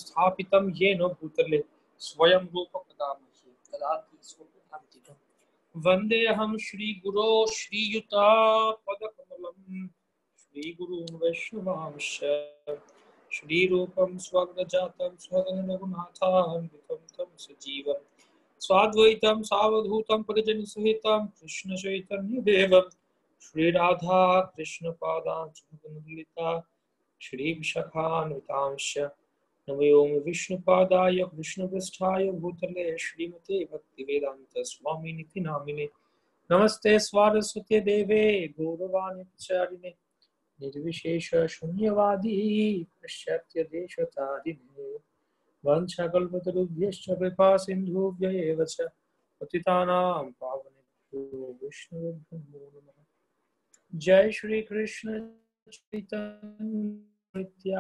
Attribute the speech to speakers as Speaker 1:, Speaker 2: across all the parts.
Speaker 1: स्थापितं येन भूतले स्वयं रूप कदा मह्यं ददाति स्वपदान्तिकम्। वन्देऽहं श्रीगुरो श्रीयुतापदकमलं श्रीगुरून् वैष्णवांश्च श्रीरूपं स्वग्रजातं स्वगणरघुनाथान्वितं तं सजीवं स्वाद्वैतं सावधूतं परिजनसहितं कृष्णचैतन्यदेवं श्रीराधा कृष्णपादान् सुगुणललिता श्रीविशाखान्वितांश्च नमो विष्णुपादाय कृष्णपृष्ठाय भूतले श्रीमते भक्तिवेदांत स्वामिनिति नामिने नमस्ते स्वारस्वती देवे गौरवाणी प्रचारिणे निर्विशेष शून्यवादी पाश्चात्य देशतारिणे वंशकल्पतरुभ्यश्च कृपा सिन्धुभ्य एव च पतितानां पावनेभ्यो वैष्णवेभ्यो नमः। जय श्री कृष्ण चैतन्य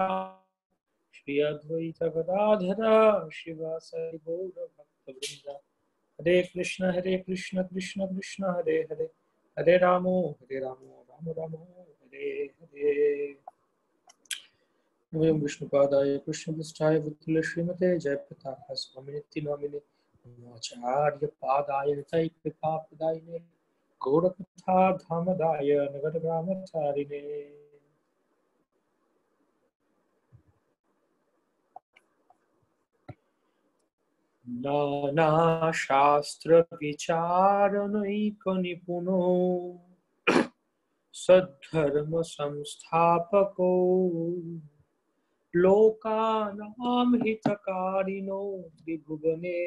Speaker 1: श्री अद्वैत गदाधर शिवासादि गौर भक्तवृंद। हरे कृष्ण कृष्ण कृष्ण हरे हरे हरे रामो राम राम हरे हरे। नमो विष्णुपादाय कृष्णपृष्ठाय भूतले श्रीमते जयप्रताप स्वामिनिति नामिने आचार्य पादाय निताय कृपाप्रदायिने गौरकथा धामदाय नगरग्रामचारिणे। नाना शास्त्र विचारणैकनिपुनो सद्धर्म संस्थापको लोकानां हितकारिणो त्रिभुवने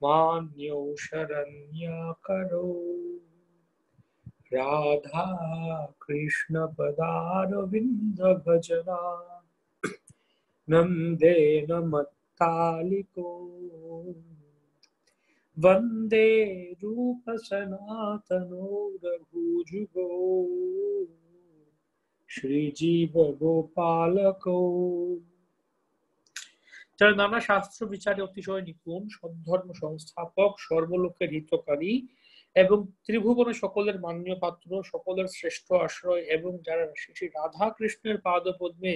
Speaker 1: मान्यो शरण्याकरो राधा कृष्ण पदारविन्द भजना नन्देन मत्तालिको वन्दे रूप सनातनो रघुजुगो श्रीजीव गोपालको। যারা নানা শাস্ত্র বিচারে অতিশয় নিপুণ, সদ্ধর্ম সংস্থাপক, সর্বলোকের হিতকারী এবং ত্রিভুবনে সকলের মান্য পাত্র, সকলের শ্রেষ্ঠ আশ্রয় এবং যারা শ্রী রাধা কৃষ্ণের পাদপদ্মে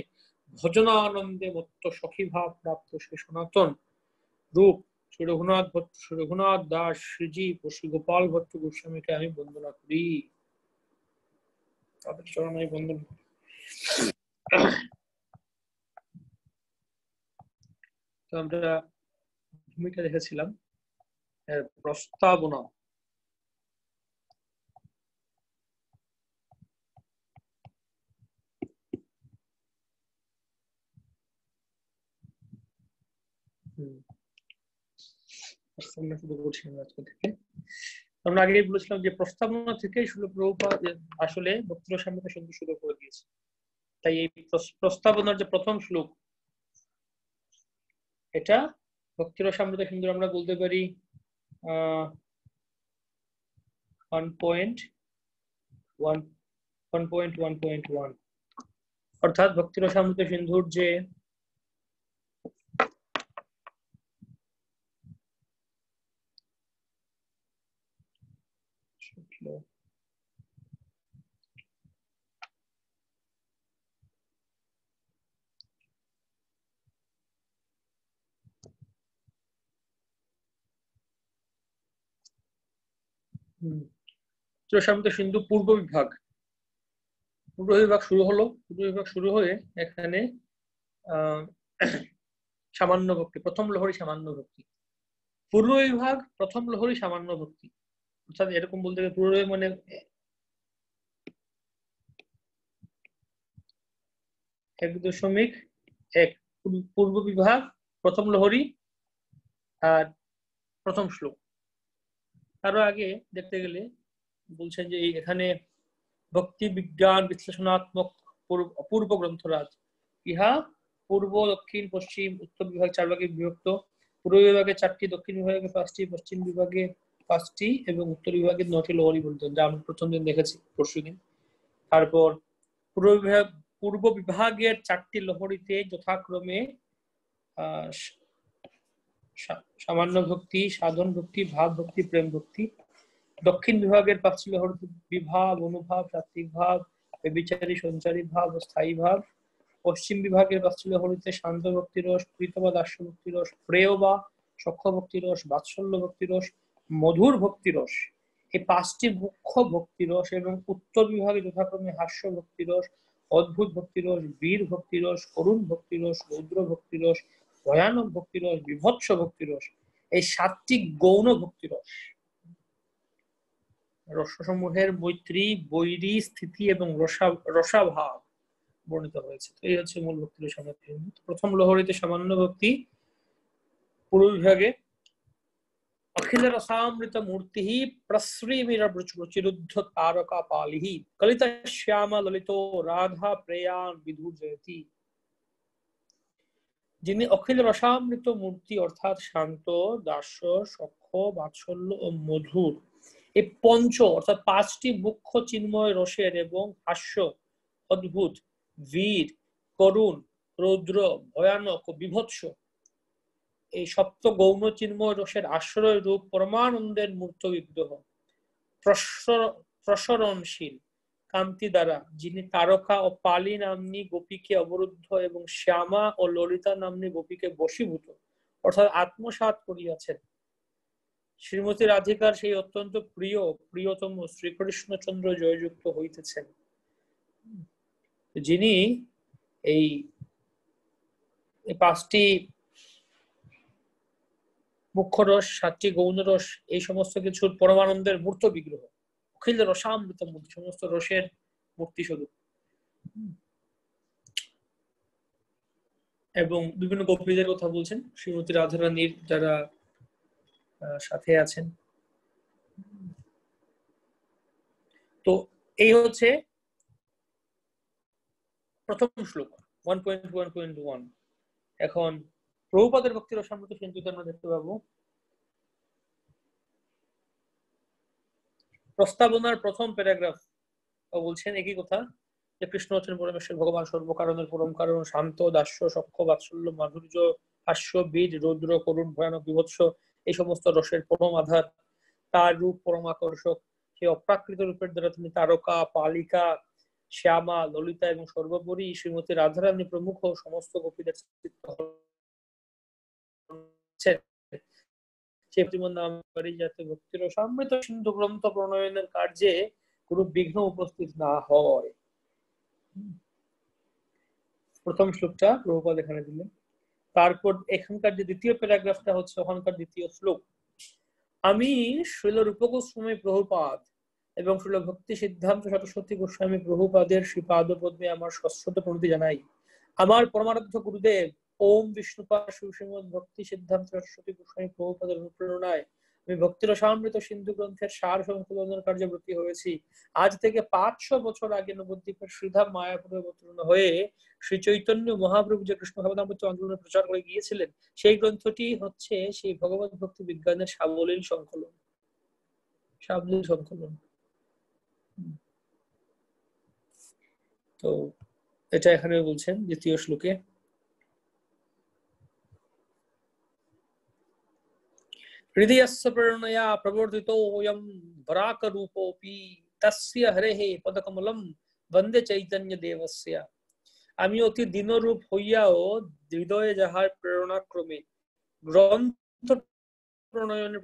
Speaker 1: ভজনানন্দে মত্ত সখীভাব প্রাপ্ত শ্রী সনাতন রূপ শ্রী রঘুনাথ ভট্ট, শ্রী রঘুনাথ দাস, শ্রীজীব ও শ্রী গোপাল ভট্ট গোস্বামীকে আমি বন্দনা করি। তাদের চরণে আমি বন্দনা করি। তো আমরা ভূমিকা দেখেছিলাম এর প্রস্তাবনা। শুরু করছিলাম আজকে থেকে। আমরা আগেই বলেছিলাম যে প্রস্তাবনা থেকে শিল প্রভুপাদ আসলে ভক্তিরসামৃত সিন্ধু শুরু করে দিয়েছে। তাই এই প্রস্তাবনার যে প্রথম শ্লোক, এটা ভক্তিরসামৃত সিন্ধু আমরা বলতে পারি 1.1.1.1, অর্থাৎ ভক্তিরসামৃত সিন্ধুর যে ভক্তিরসামৃত সিন্ধু পূর্ব বিভাগ শুরু হলো। পূর্ব বিভাগ শুরু হয়ে এখানে সামান্য ভক্তি, প্রথম লহরী সামান্য ভক্তি। পূর্ব বিভাগ প্রথম লহরী সামান্য ভক্তি, অর্থাৎ এরকম বলতে গেলে পূর্ব মানে এক দশমিক এক, পূর্ব বিভাগ প্রথম লহরী আর প্রথম শ্লোক। আরো আগে দেখতে গেলে বলছেন যে এখানে ভক্তি বিজ্ঞান বিশ্লেষণাত্মক অপূর্ব গ্রন্থরাজ। ইহা পূর্ব, দক্ষিণ, পশ্চিম, উত্তর বিভাগ 4 ভাগে বিভক্ত। পূর্ব বিভাগে 4টি, দক্ষিণ বিভাগে 5টি, পশ্চিম বিভাগে 5টি এবং উত্তর বিভাগে 9টি লহরী বলতেন, যা আমরা প্রথম দিন দেখেছি পরশুদিন। তারপর পূর্ব বিভাগের 4টি লহরীতে যথাক্রমে সামান্য ভক্তি, সাধন ভক্তি, ভাব ভক্তি, প্রেম ভক্তি। দক্ষিণ বিভাগের 5টি লহরী বিভাব, অনুভাব, সাত্বিক ভাব, ব্যভিচারী, সঞ্চারী ভাব ও স্থায়ী ভাব। পশ্চিম বিভাগের বাৎসল্য হরিতে শান্ত ভক্তি রস, প্রীত বা দাস্য ভক্তি রস, প্রেয় বা সখ্য ভক্তি রস, বাৎসল্য ভক্তি রস, মধুর ভক্তি রস। এই পাঁচটি মুখ্য ভক্তি রস এবং উত্তর বিভাগে যথাক্রমে হাস্য ভক্তি রস, অদ্ভুত ভক্তি রস, বীর ভক্তি রস, করুণ ভক্তি রস, রৌদ্র ভক্তি রস, ভয়ানক ভক্তি রস, বিভৎস ভক্তি রস। এই সাতটি গৌণ ভক্তি রস। রসসমূহের মৈত্রী, বৈরী, স্থিতি এবং রসাভাব বর্ণিত হয়েছে। তো এই হচ্ছে মূল ভক্তি রস। প্রথম লহরীতে সামান্য ভক্তি, পূর্ব বিভাগে अखिल रसामृत मूर्ति प्रसृमिरुच्चिरुद्ध तारका पालिः कलित श्याम ललितो राधा प्रेयान विधुर्जयति। যিনি অখিল রসামৃত মূর্তি অর্থাৎ শান্ত, দাস্য, সখ্য, বাৎসল্য ও মধুর, এই পঞ্চ অর্থাৎ পাঁচটি মুখ্য চিন্ময় রসের এবং হাস্য, অদ্ভুত, বীর, করুণ, রৌদ্র, ভয়ানক ও বিভৎস এই সপ্ত গৌণ চিন্ময় রসের আশ্রয় রূপ পরমানন্দের মূর্ত বিগ্রহ, প্রসরণশীল কান্তি দ্বারা যিনি তারকা ও পালি নাম্নী গোপীকে অবরুদ্ধ এবং শ্যামা ও ললিতা নাম্নী গোপীকে বশীভূত অর্থাৎ আত্মসাৎ করিয়াছেন, শ্রীমতী রাধিকার সেই অত্যন্ত প্রিয়তম শ্রীকৃষ্ণচন্দ্র জয়যুক্ত হইতেছেন। যিনি এই পাঁচটি মুখ্য রস, সাতটি গৌণ রস, এই সমস্ত কিছুর পরমানন্দের মূর্ত বিগ্রহ, অখিল রসামৃত মূর্তি, সমস্ত রসের মূর্তি স্বরূপ। এবং বিভিন্ন গোপীদের কথা বলছেন, শ্রীমতী রাধারানীর যারা সাথে আছেন। তো এই হচ্ছে প্রথম শ্লোক 1.1.1। এখন প্রভুপাদের ভক্তি রসামৃত সিন্ধুতে আমরা দেখতে পাবো প্রস্তাবনার প্রথম প্যারাগ্রাফ বলছেন একই কথা, যে কৃষ্ণ হচ্ছেন পরমেশ্বর ভগবান, সর্বকারণের পরম কারণ, শান্ত, দাস্য, সখ্য, বাৎসল্য, মাধুর্য, হাস্য, বীর, রৌদ্র, করুণ, ভয়ানক, বিভৎস এই সমস্ত রসের পরম আধার। তার রূপ পরম আকর্ষক, সেই অপ্রাকৃত রূপের দ্বারা তিনি তারকা, পালিকা, শ্যামা, ললিতা এবং সর্বোপরি শ্রীমতী রাধারানী প্রমুখ সমস্ত গোপীদের যাতে ভক্তির সমৃদ্ধ সিন্ধু গ্রন্থ প্রণয়নের কার্যে কোনো বিঘ্ন উপস্থিত না হয়। প্রথম শ্লোকটা প্রভুপাদ এখানে দিলেন। তারপর এখানকার যে দ্বিতীয় প্যারাগ্রাফটা হচ্ছে ওখানকার দ্বিতীয় শ্লোক। আমি শ্রীল রূপগোস্বামী প্রভুপাদ এবং শ্রীল ভক্তি সিদ্ধান্ত সরস্বতী গোস্বামী প্রভুপাদের শ্রীপাদ পদ্মে আমার সশ্রদ্ধ প্রণতি জানাই। আমার পরমারাধ্য গুরুদেব ওম বিষ্ণুপাদ শ্রীমদ ভক্তি সিদ্ধান্ত সরস্বতী গোস্বামী প্রভুপাদের অনুপ্রেরণায় আমি ভক্তি রসামৃত সিন্ধু গ্রন্থের সার সংশোধনের কার্যব্রতী হয়েছি। আজ থেকে 500 বছর আগে নবদ্বীপের শ্রীধাম মায়াপুরে অবতীর্ণ হয়ে শ্রী চৈতন্য মহাপ্রভু যে কৃষ্ণ ভাবনামৃত আন্দোলনে প্রচার করে গিয়েছিলেন, সেই গ্রন্থটি হচ্ছে সেই ভগবত ভক্তি বিজ্ঞানের সাবলীল সংকলন। তো এটা এখানে বলছেন দ্বিতীয় শ্লোকে। হৃদয়স্য প্রেরণয়া প্রবর্ধিতোऽয়ং বরাকরূপোऽপি তস্য হরেঃ পদকমলম বন্দে চৈতন্য দেবস্য। আমি অতি দীনরূপ হইয়াও হৃদয়ে যাহার প্রেরণাক্রমে গ্রন্থ প্রণয়নের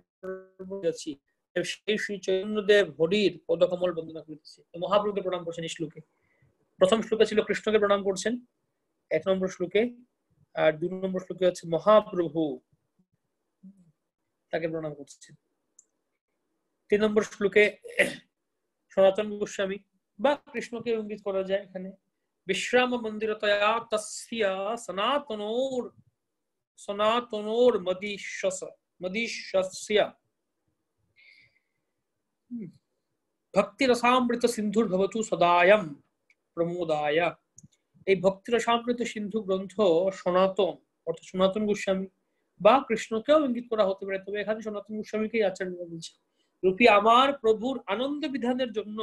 Speaker 1: আছি, সেই শ্রী চৈতন্যদেব হরির পদকমল বন্দনা করিতেছি। মহাপ্রভুকে প্রণাম করছেন এই শ্লোকে। প্রথম শ্লোকে ছিল কৃষ্ণকে প্রণাম করছেন 1 নম্বর শ্লোকে, আর 2 নম্বর শ্লোকে হচ্ছে মহাপ্রভু তাকে প্রণাম করছেন। 3 নম্বর শ্লোকে সনাতন গোস্বামী বা কৃষ্ণকে ইঙ্গিত করা যায় এখানে। বিশ্রাম মন্দিরতয়া তস্য সনাতনোর মদিষ্যস্য ভক্তি রসামৃত সিন্ধুর ভবতু সদায়ম প্রমোদায়। এই ভক্তি রসামৃত সিন্ধু গ্রন্থ সনাতন অর্থাৎ সনাতন গোস্বামী বা কৃষ্ণকেও ইঙ্গিত করা হতে পারে, তবে এখানে সনাতন গোস্বামীকেই আচার্য বলছে। রূপী আমার প্রভুর আনন্দ বিধানের জন্য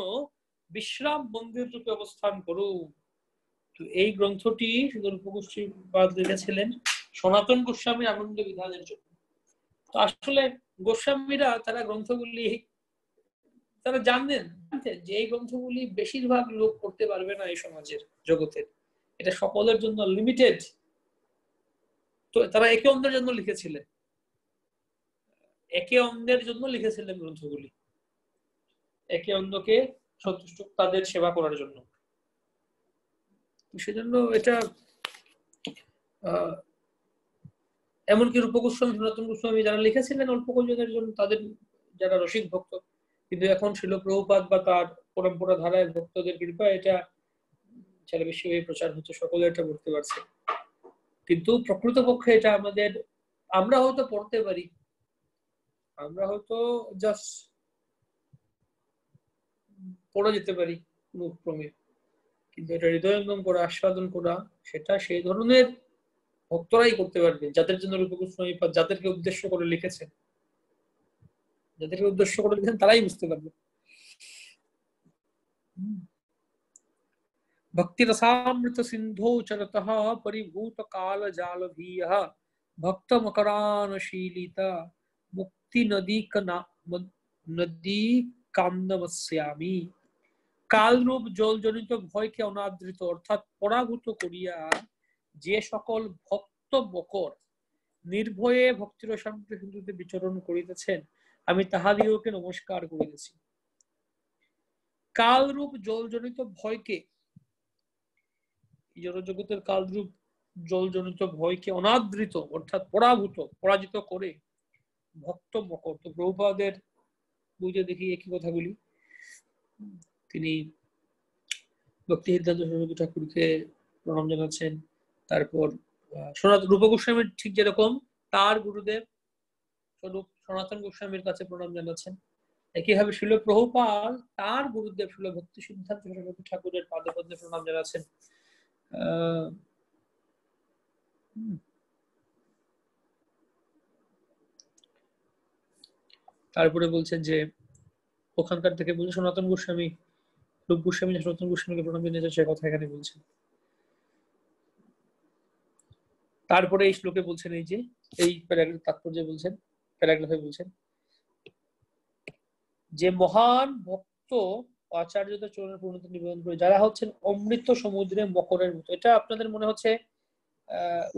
Speaker 1: বিশ্রাম মন্দির রূপে অবস্থান করুন। তো এই গ্রন্থটি রূপ গোস্বামী লিখেছিলেন সনাতন গোস্বামীর আনন্দ বিধানের জন্য। তো আসলে গোস্বামীরা তারা গ্রন্থগুলি জানতেন যে এই গ্রন্থগুলি বেশিরভাগ লোক পড়তে পারবে না এই সমাজের জগতের, এটা সকলের জন্য লিমিটেড। তো তারা একে অন্যের জন্য লিখেছিলেন, একে অন্যের জন্য লিখেছিলেন গ্রন্থগুলি, একে অন্যকে সন্তুষ্ট তাদের সেবা করার জন্য। সেজন্য এটা এমনকি রূপ গোস্বামী, সনাতন গোস্বামী যারা লিখেছিলেন অল্প কয়েকজনের জন্য, তাদের যারা রসিক ভক্ত, কিন্তু এখন ছিল প্রভুপাদ বা তার পরম্পরা ধারায় ভক্তদের কৃপা এটা সারা বিশ্বে প্রচার হচ্ছে, সকলে এটা পড়তে পারছে। কিন্তু প্রকৃতপক্ষে এটা আমাদের, আমরা হয়তো পড়তে পারি, আমরা হয়তো জাস্ট পড়ে যেতে পারি কোন ক্রমে, কিন্তু এটা হৃদয়ঙ্গম করা, আস্বাদন করা, সেটা সেই ধরনের ভক্তরাই করতে পারবে যাদের জন্য রূপ গোস্বামী যাদেরকে উদ্দেশ্য করে লিখেছেন, যাদেরকে উদ্দেশ্য করে লিখেছেন তারাই বুঝতে পারবে। भक्ति रसामृत सिंधो चरतः परिभूत काल जाल भीयः भक्त मकरानशीलिता मुक्ति नदी कामनमस्यामी। কালরূপ জলজনিত ভয়কে অনাদৃত অর্থাৎ পরাভূত করিয়া যে সকল ভক্ত বকর নির্ভয়ে ভক্তিরসামৃত সিন্ধুতে বিচরণ করিতেছেন, আমি তাহাদিওকে নমস্কার করিতেছি। কালরূপ জলজনিত ভয়কে, জড়জগতের কালরূপ জলজনিত ভয়কে অনাদৃত অর্থাৎ পরাভূত, পরাজিত করে ভক্ত মকর। তো প্রভুপাদের বুঝে দেখি একই কথাগুলি, তিনি ভক্তি সিদ্ধান্ত সরস্বতী ঠাকুরকে প্রণাম জানাচ্ছেন। তারপর রূপ গোস্বামীর ঠিক যেরকম তার গুরুদেব স্বরূপ সনাতন গোস্বামীর কাছে প্রণাম জানাচ্ছেন, একইভাবে শিল প্রভুপাদ তার গুরুদেব শিল ভক্তি সিদ্ধান্ত সরস্বতী ঠাকুরের পাদে পদ্মে প্রণাম জানাচ্ছেন। তারপরে বলছেন যে ওখানকার থেকে বলছে সনাতন গোস্বামী, রূপ গোস্বামী সনাতন গোস্বামীকে প্রণাম জানিয়েছে, সে কথা এখানে বলছেন। তারপরে এই শ্লোকে বলছেন, এই যে এই তাৎপর্য বলছেন, প্যারাগ্রাফে বলছেন যে মহান ভক্ত আচার্যদের চরণের পূর্ণতা নিবেদন করে যারা হচ্ছেন অমৃত সমুদ্রে মকরের মতো। এটা আপনাদের মনে হচ্ছে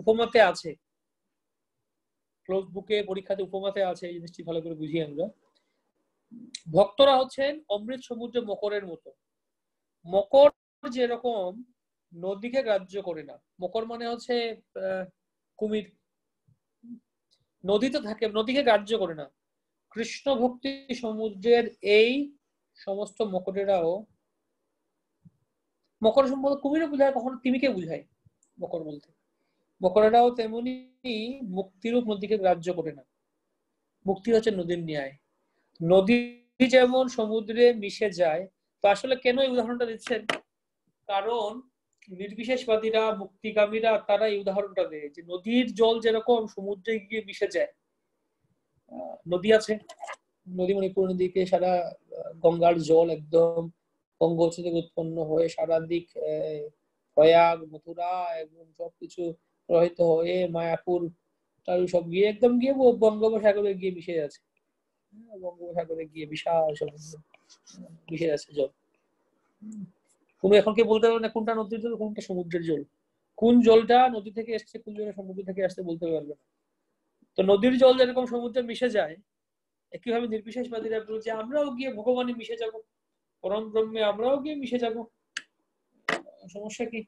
Speaker 1: উপমাতে আছে, ক্লোজ বুকে পরীক্ষাতে উপমাতে আছে, এই জিনিসটি ভালো করে বুঝি আমরা। ভক্তরা হচ্ছেন অমৃত সমুদ্রে মকরের মতো। মকর যেরকম নদীকে গ্রাহ্য করে না, মকর মানে হচ্ছে কুমির, নদীতে থাকে, নদীকে গ্রাহ্য করে না। কৃষ্ণ ভক্তি সমুদ্রের এই সমস্ত মকরেরাও, মকর সম্পর্ক কুমিরও বুঝায়, কখনো তিমিকে বুঝায় মকর বলতে, মকরেরাও তেমনি মুক্তিরূপ নদীকে গ্রাহ্য করে না। মুক্তি হচ্ছে নদীর ন্যায়, নদী যেমন সমুদ্রে মিশে যায়। তো আসলে কেন এই উদাহরণটা দিচ্ছেন, কারণ নির্বিশেষবাদীরা, মুক্তিকামীরা তারা এই উদাহরণটা দেয় যে নদীর জল যেরকম সমুদ্রে গিয়ে মিশে যায়। নদী আছে, নদী মণিপুর নদীকে সারা গঙ্গার জল একদম গঙ্গোচ থেকে উৎপন্ন হয়ে সারা দিক প্রয়াগ, মথুরা এবং সবকিছু প্রবাহিত হয়ে মায়াপুর তার সব গিয়ে একদম গিয়ে বঙ্গোপসাগরে গিয়ে মিশে যাচ্ছে, বঙ্গোপসাগরে গিয়ে বিশাল সমুদ্র মিশে যাচ্ছে জল। তুমি এখন কি বলতে পারবে না কোনটা নদীর জল কোনটা সমুদ্রের জল, কোন জলটা নদী থেকে এসছে কোন জলটা সমুদ্র থেকে আসছে বলতে পারবে না। তো নদীর জল যেরকম সমুদ্রে মিশে যায়, একইভাবে নির্বিশেষবাদীরা বলছে আমরাও গিয়ে ভগবানে মিশে যাব, পরম ব্রহ্মে আমরাও গিয়ে মিশে যাব, সমস্যা কি?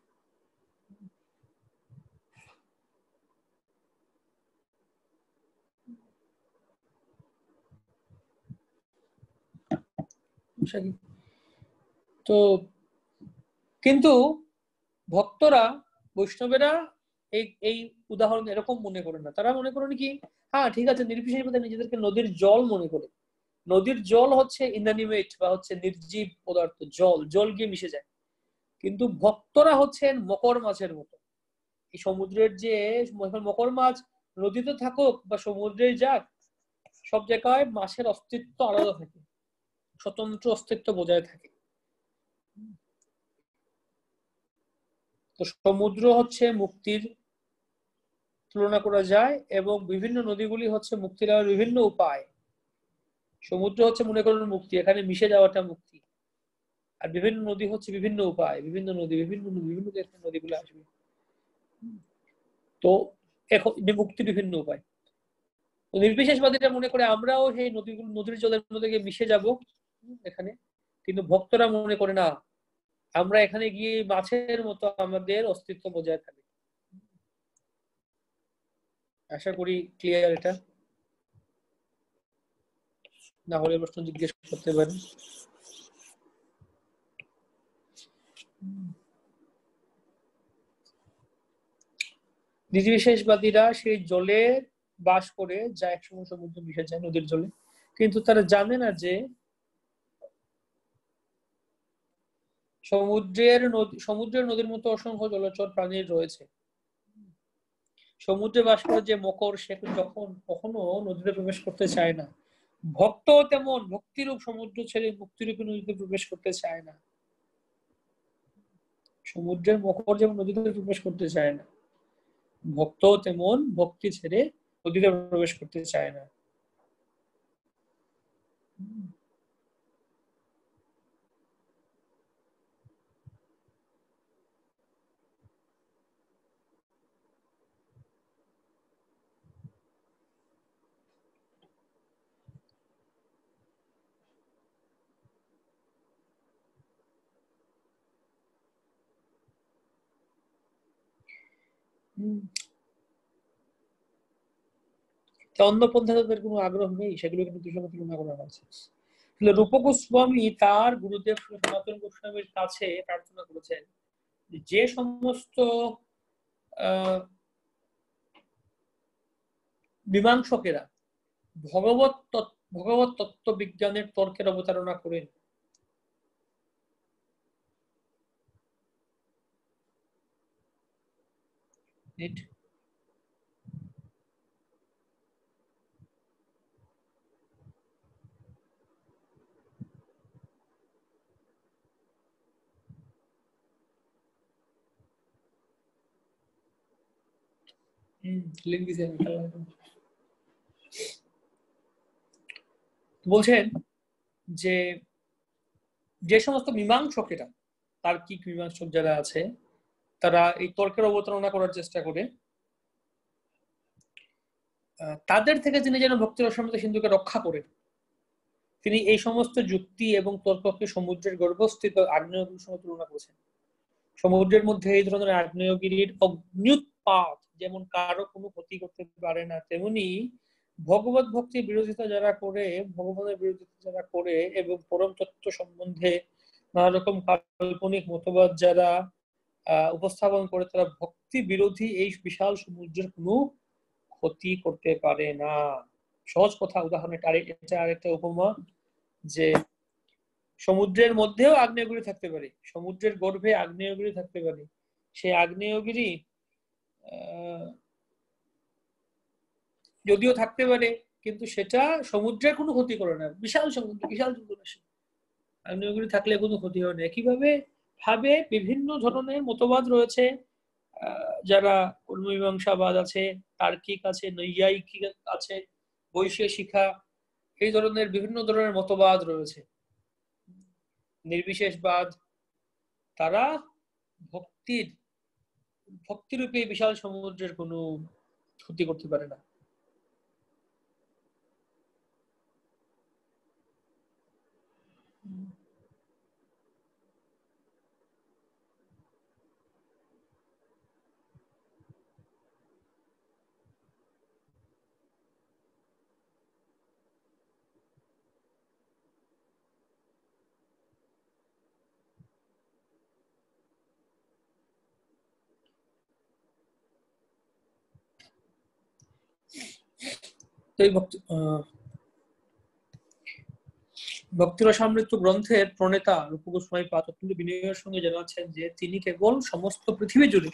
Speaker 1: তো কিন্তু ভক্তরা, বৈষ্ণবেরা এই উদাহরণ এরকম মনে করে না। তারা মনে করেন কি, হ্যাঁ ঠিক আছে, নির্বিশেষভাবে নিজেদেরকে নদীর জল মনে করে। নদীর জল হচ্ছে ইনঅ্যানিমেট বা হচ্ছে নির্জীব পদার্থ, জল, জল গিয়ে মিশে যায়। কিন্তু ভক্তরা হচ্ছেন মকর মাছের মতো। এই সমুদ্রের যে মকর মাছ নদীতে থাকুক বা সমুদ্রে যাক, সব জায়গায় মাছের অস্তিত্ব আলাদা থাকে, স্বতন্ত্র অস্তিত্ব বজায় থাকে। তো সমুদ্র হচ্ছে মুক্তির তুলনা করা যায় এবং বিভিন্ন নদীগুলি হচ্ছে মুক্তি লাভের বিভিন্ন উপায়। সমুদ্র হচ্ছে মনে করুন মুক্তি, এখানে মিশে যাওয়াটা মুক্তি। আর বিভিন্ন নদী হচ্ছে বিভিন্ন উপায়, বিভিন্ন নদী নদীগুলো আসবে। তো এখন মুক্তি বিভিন্ন উপায়। তো নির্বিশেষবাদীরা মনে করে আমরাও সেই নদীর জলের মধ্যে গিয়ে মিশে যাব এখানে, কিন্তু ভক্তরা মনে করে না, আমরা এখানে গিয়ে মাছের মতো আমাদের অস্তিত্ব বজায় থাকে। আশা করি ক্লিয়ার এটা, না হলে প্রশ্ন জিজ্ঞেস করতে পারেন। নির্বিশেষবাদীরা সেই জলে বাস করে যা একসময় সমুদ্র মিশে যায় নদীর জলে, কিন্তু তারা জানে না যে সমুদ্রের নদীর মতো অসংখ্য জলচর প্রাণী রয়েছে। সমুদ্রে বাস করে যে মকর, সে যখন কখনো নদীতে প্রবেশ করতে চায় না। ভক্ত তেমন ভক্তিরূপ সমুদ্র ছেড়ে মুক্তিরূপী নদীতে প্রবেশ করতে চায় না। সমুদ্রের মকর যেমন নদীতে প্রবেশ করতে চায় না, ভক্ত তেমন ভক্তি ছেড়ে নদীতে প্রবেশ করতে চায় না। অন্য পন্থা তাদের কোনো আগ্রহ নেই, সেগুলো কিন্তু সঙ্গে তুলনা করা হয়েছে। রূপ গোস্বামী তার গুরুদেব সনাতন গোস্বামীর কাছে প্রার্থনা করেছেন যে সমস্ত মীমাংসকেরা ভগবত তত্ত্ব বিজ্ঞানের তর্কের অবতারণা করেন, বলছেন যে যে সমস্ত মীমাংসকেরা, তার্কিক মীমাংসক যারা আছে, তারা এই তর্কের অবতারণা করার চেষ্টা করে, তাদের থেকে তিনি যেন ভক্তি রসামৃত সিন্ধুকে রক্ষা করেন। তিনি এই সমস্ত যুক্তি এবং তর্ককে সমুদ্রের গর্ভস্থিত আগ্নেয়গিরির সঙ্গে তুলনা করেছেন। সমুদ্রের মধ্যে এই ধরনের আগ্নেয়গিরির অগ্ন্যুৎপাত যেমন কারো কোনো ক্ষতি করতে পারে না, তেমনি ভগবত ভক্তির বিরোধিতা যারা করে, ভগবানের বিরোধিতা যারা করে এবং পরম তত্ত্ব সম্বন্ধে নানা রকম কাল্পনিক মতবাদ যারা উপস্থাপন করে, তারা ভক্তি বিরোধী এই বিশাল সমুদ্রের কোনো ক্ষতি করতে পারে না। সহজ কথা উদাহরণ, এটা আরেকটা উপমা, যে সমুদ্রের মধ্যেও আগ্নেয়গিরি থাকতে পারে, সমুদ্রের গর্ভে আগ্নেয়গিরি থাকতে পারে, সেই আগ্নেয়গিরি যদিও থাকতে পারে, কিন্তু সেটা সমুদ্রের কোনো ক্ষতি করে না। বিশাল সমুদ্র, বিশাল আগ্নেয়গিরি থাকলে কোনো ক্ষতি হয় না। একইভাবে ভাবে বিভিন্ন ধরনের মতবাদ রয়েছে, যারা কর্মমীমাংসাবাদ আছে, তার্কিক আছে, নৈয়ায়িক আছে, বৈশেষিকা, এই ধরনের বিভিন্ন ধরনের মতবাদ রয়েছে। নির্বিশেষবাদ, তারা ভক্তিরূপে বিশাল সমুদ্রের কোনো ক্ষতি করতে পারে না। ভক্তিরসামৃত গ্রন্থের প্রণেতা রূপ গোস্বামী পাদ অত্যন্ত বিনয়ের সঙ্গে জানাচ্ছেন যে তিনি কেবল সমস্ত পৃথিবী জুড়ে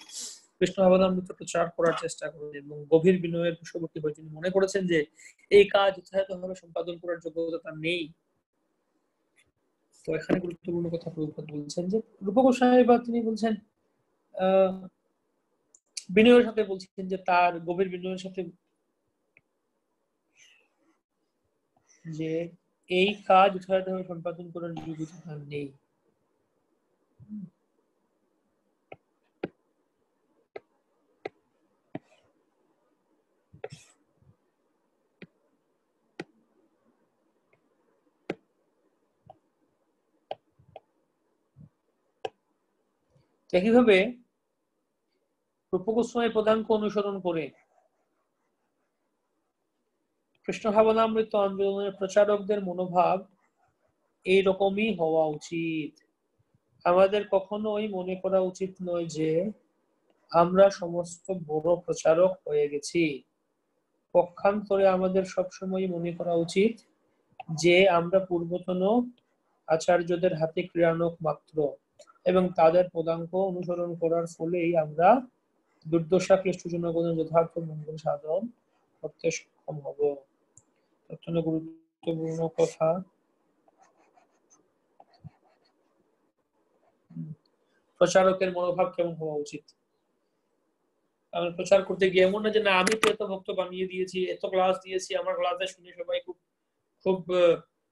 Speaker 1: কৃষ্ণ ভাবনামৃত প্রচার করার চেষ্টা করেন এবং গভীর বিনয়ের বশবর্তী হয়ে তিনি মনে করেছেন যে এই কাজ যথাযথভাবে সম্পাদন করার যোগ্যতা তার নেই। তো এখানে গুরুত্বপূর্ণ কথা প্রভুপাদ বলছেন যে রূপ গোস্বামী পাদ তিনি বলছেন, বিনয়ের সাথে বলছেন যে তার গভীর বিনয়ের সাথে যে এই কাজ যথাযথভাবে সম্পাদন করার যোগ্যতা তার নেই। একইভাবে রূপগোস্বামী প্রধানকে অনুসরণ করে কৃষ্ণ ভাবনামৃত আন্দোলনের প্রচারকদের মনোভাব এইরকমই হওয়া উচিত। আমাদের কখনোই মনে করা উচিত নয় যে আমরা সমস্ত বড় প্রচারক হয়ে গেছি। পক্ষান্তরে আমাদের সবসময় মনে করা উচিত যে আমরা পূর্বতন আচার্যদের হাতে ক্রিয়ানক মাত্র, এবং তাদের পদাঙ্ক অনুসরণ করার ফলেই আমরা দুর্দশা ক্লিষ্ট জনগণের যথার্থ মঙ্গল সাধন করতে সক্ষম হব। অত্যন্ত গুরুত্বপূর্ণ কথা। প্রচারকের মনোভাব কেমন হওয়া উচিত? আমি প্রচার করতে গিয়ে এমন না যে না আমি তো এত ভক্ত বানিয়ে দিয়েছি, এত ক্লাস দিয়েছি, আমার ক্লাসে শুনে সবাই খুব খুব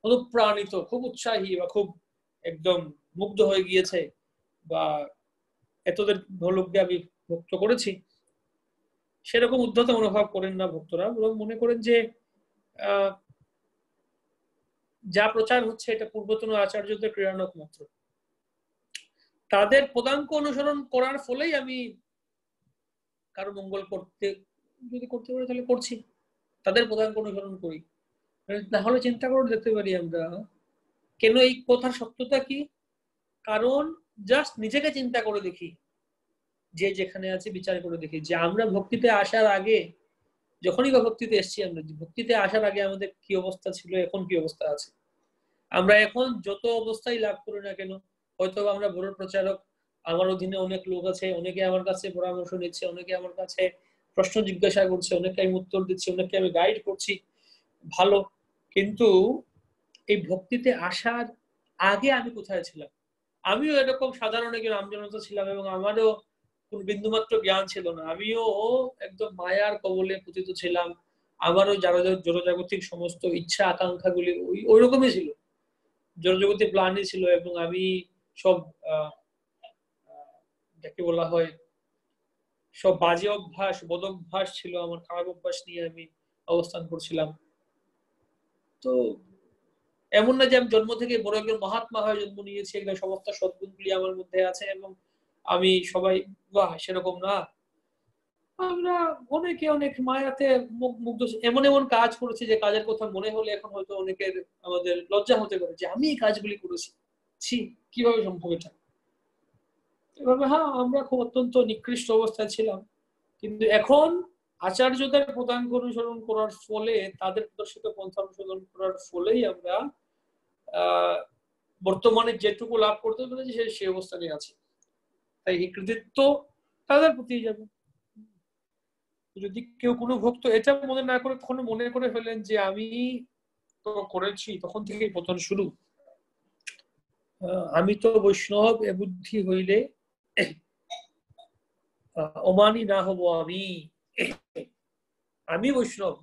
Speaker 1: অনুপ্রাণিত, খুব উৎসাহী বা খুব একদম মুগ্ধ হয়ে গিয়েছে, বা এতদের লোককে আমি ভক্ত করেছি। সেরকম উদ্ধত মনোভাব করেন না ভক্তরা, বরং মনে করেন যে যা প্রচার হচ্ছে এটা পূর্বতন আচার্যদের ক্রিয়ানক মাত্র। তাদের পদাঙ্ক অনুসরণ করার ফলেই আমি কারো মঙ্গল করতে, যদি করতে পারি তাহলে করছি, তাদের পদাঙ্ক অনুসরণ করি। তাহলে চিন্তা করে দেখতে পারি আমরা কেন এই কথার সত্যতা কি। কারণ জাস্ট নিজেকে চিন্তা করে দেখি, যে যেখানে আছে বিচার করে দেখি যে আমরা ভক্তিতে আসার আগে, যখনই বা ভক্তিতে এসছি, আমরা ভক্তিতে আসার আগে আমাদের কি অবস্থা ছিল, এখন কি অবস্থা আছে। আমরা এখন যত অবস্থায় লাভ করি না কেন, হয়তো আমরা বড় প্রচারক, আমার অধীনে অনেক লোক আছে, অনেকে আমার কাছে পরামর্শ নিচ্ছে, অনেকে আমার কাছে প্রশ্ন জিজ্ঞাসা করছে, অনেকে আমি উত্তর দিচ্ছি, অনেকে আমি গাইড করছি, ভালো। কিন্তু এই ভক্তিতে আসার আগে আমি কোথায় ছিলাম? আমিও এরকম সাধারণ একজন আমজনতা ছিলাম, এবং আমারও কোন বিন্দুমাত্র জ্ঞান ছিল না। আমিও একদম মায়ার কবলে পতিত ছিলাম। আমারও জড়জাগতিক সমস্ত ইচ্ছা আকাঙ্ক্ষাগুলি ওই রকমই ছিল, জড়জগতিক প্লানই ছিল, এবং আমি সব যাকে বলা হয় সব বাজে অভ্যাস, বদ অভ্যাস ছিল আমার, খারাপ অভ্যাস নিয়ে আমি অবস্থান করছিলাম। তো এমন না যে আমি জন্ম থেকে বড় একজন মহাত্মা হয়ে জন্ম নিয়েছি, এগুলো সমস্ত সদ্গুণগুলি আমার মধ্যে আছে এবং আমি সবাই বাহ সেরকম না। আমরা অনেকে অনেক মায়াতে মুগ্ধ, এমন এমন কাজ করেছি যে কাজের কথা মনে হলে এখন হয়তো অনেকের আমাদের লজ্জা হতে পারে যে আমি এই কাজগুলি করেছি, ছি কিভাবে সম্ভব এটা। এভাবে হ্যাঁ আমরা খুব অত্যন্ত নিকৃষ্ট অবস্থায় ছিলাম, কিন্তু এখন আচার্যদের পদাঙ্ক অনুসরণ করার ফলে, তাদের প্রদর্শিত পন্থা অনুসরণ করার ফলেই আমরা বর্তমানে যেটুকু লাভ করতে পেরেছি সেই অবস্থানে আছে। তাই এই কৃতিত্ব তাদের প্রতি যাবে। যদি কেউ কোনো ভক্ত এটা মনে না করে, কখনো মনে করে ফেলেন যে আমি তো করেছি, তখন থেকেই পতন শুরু, আমি তো বৈষ্ণব এ বুদ্ধি হইলে অমানি না হব আমি, আমি বৈষ্ণব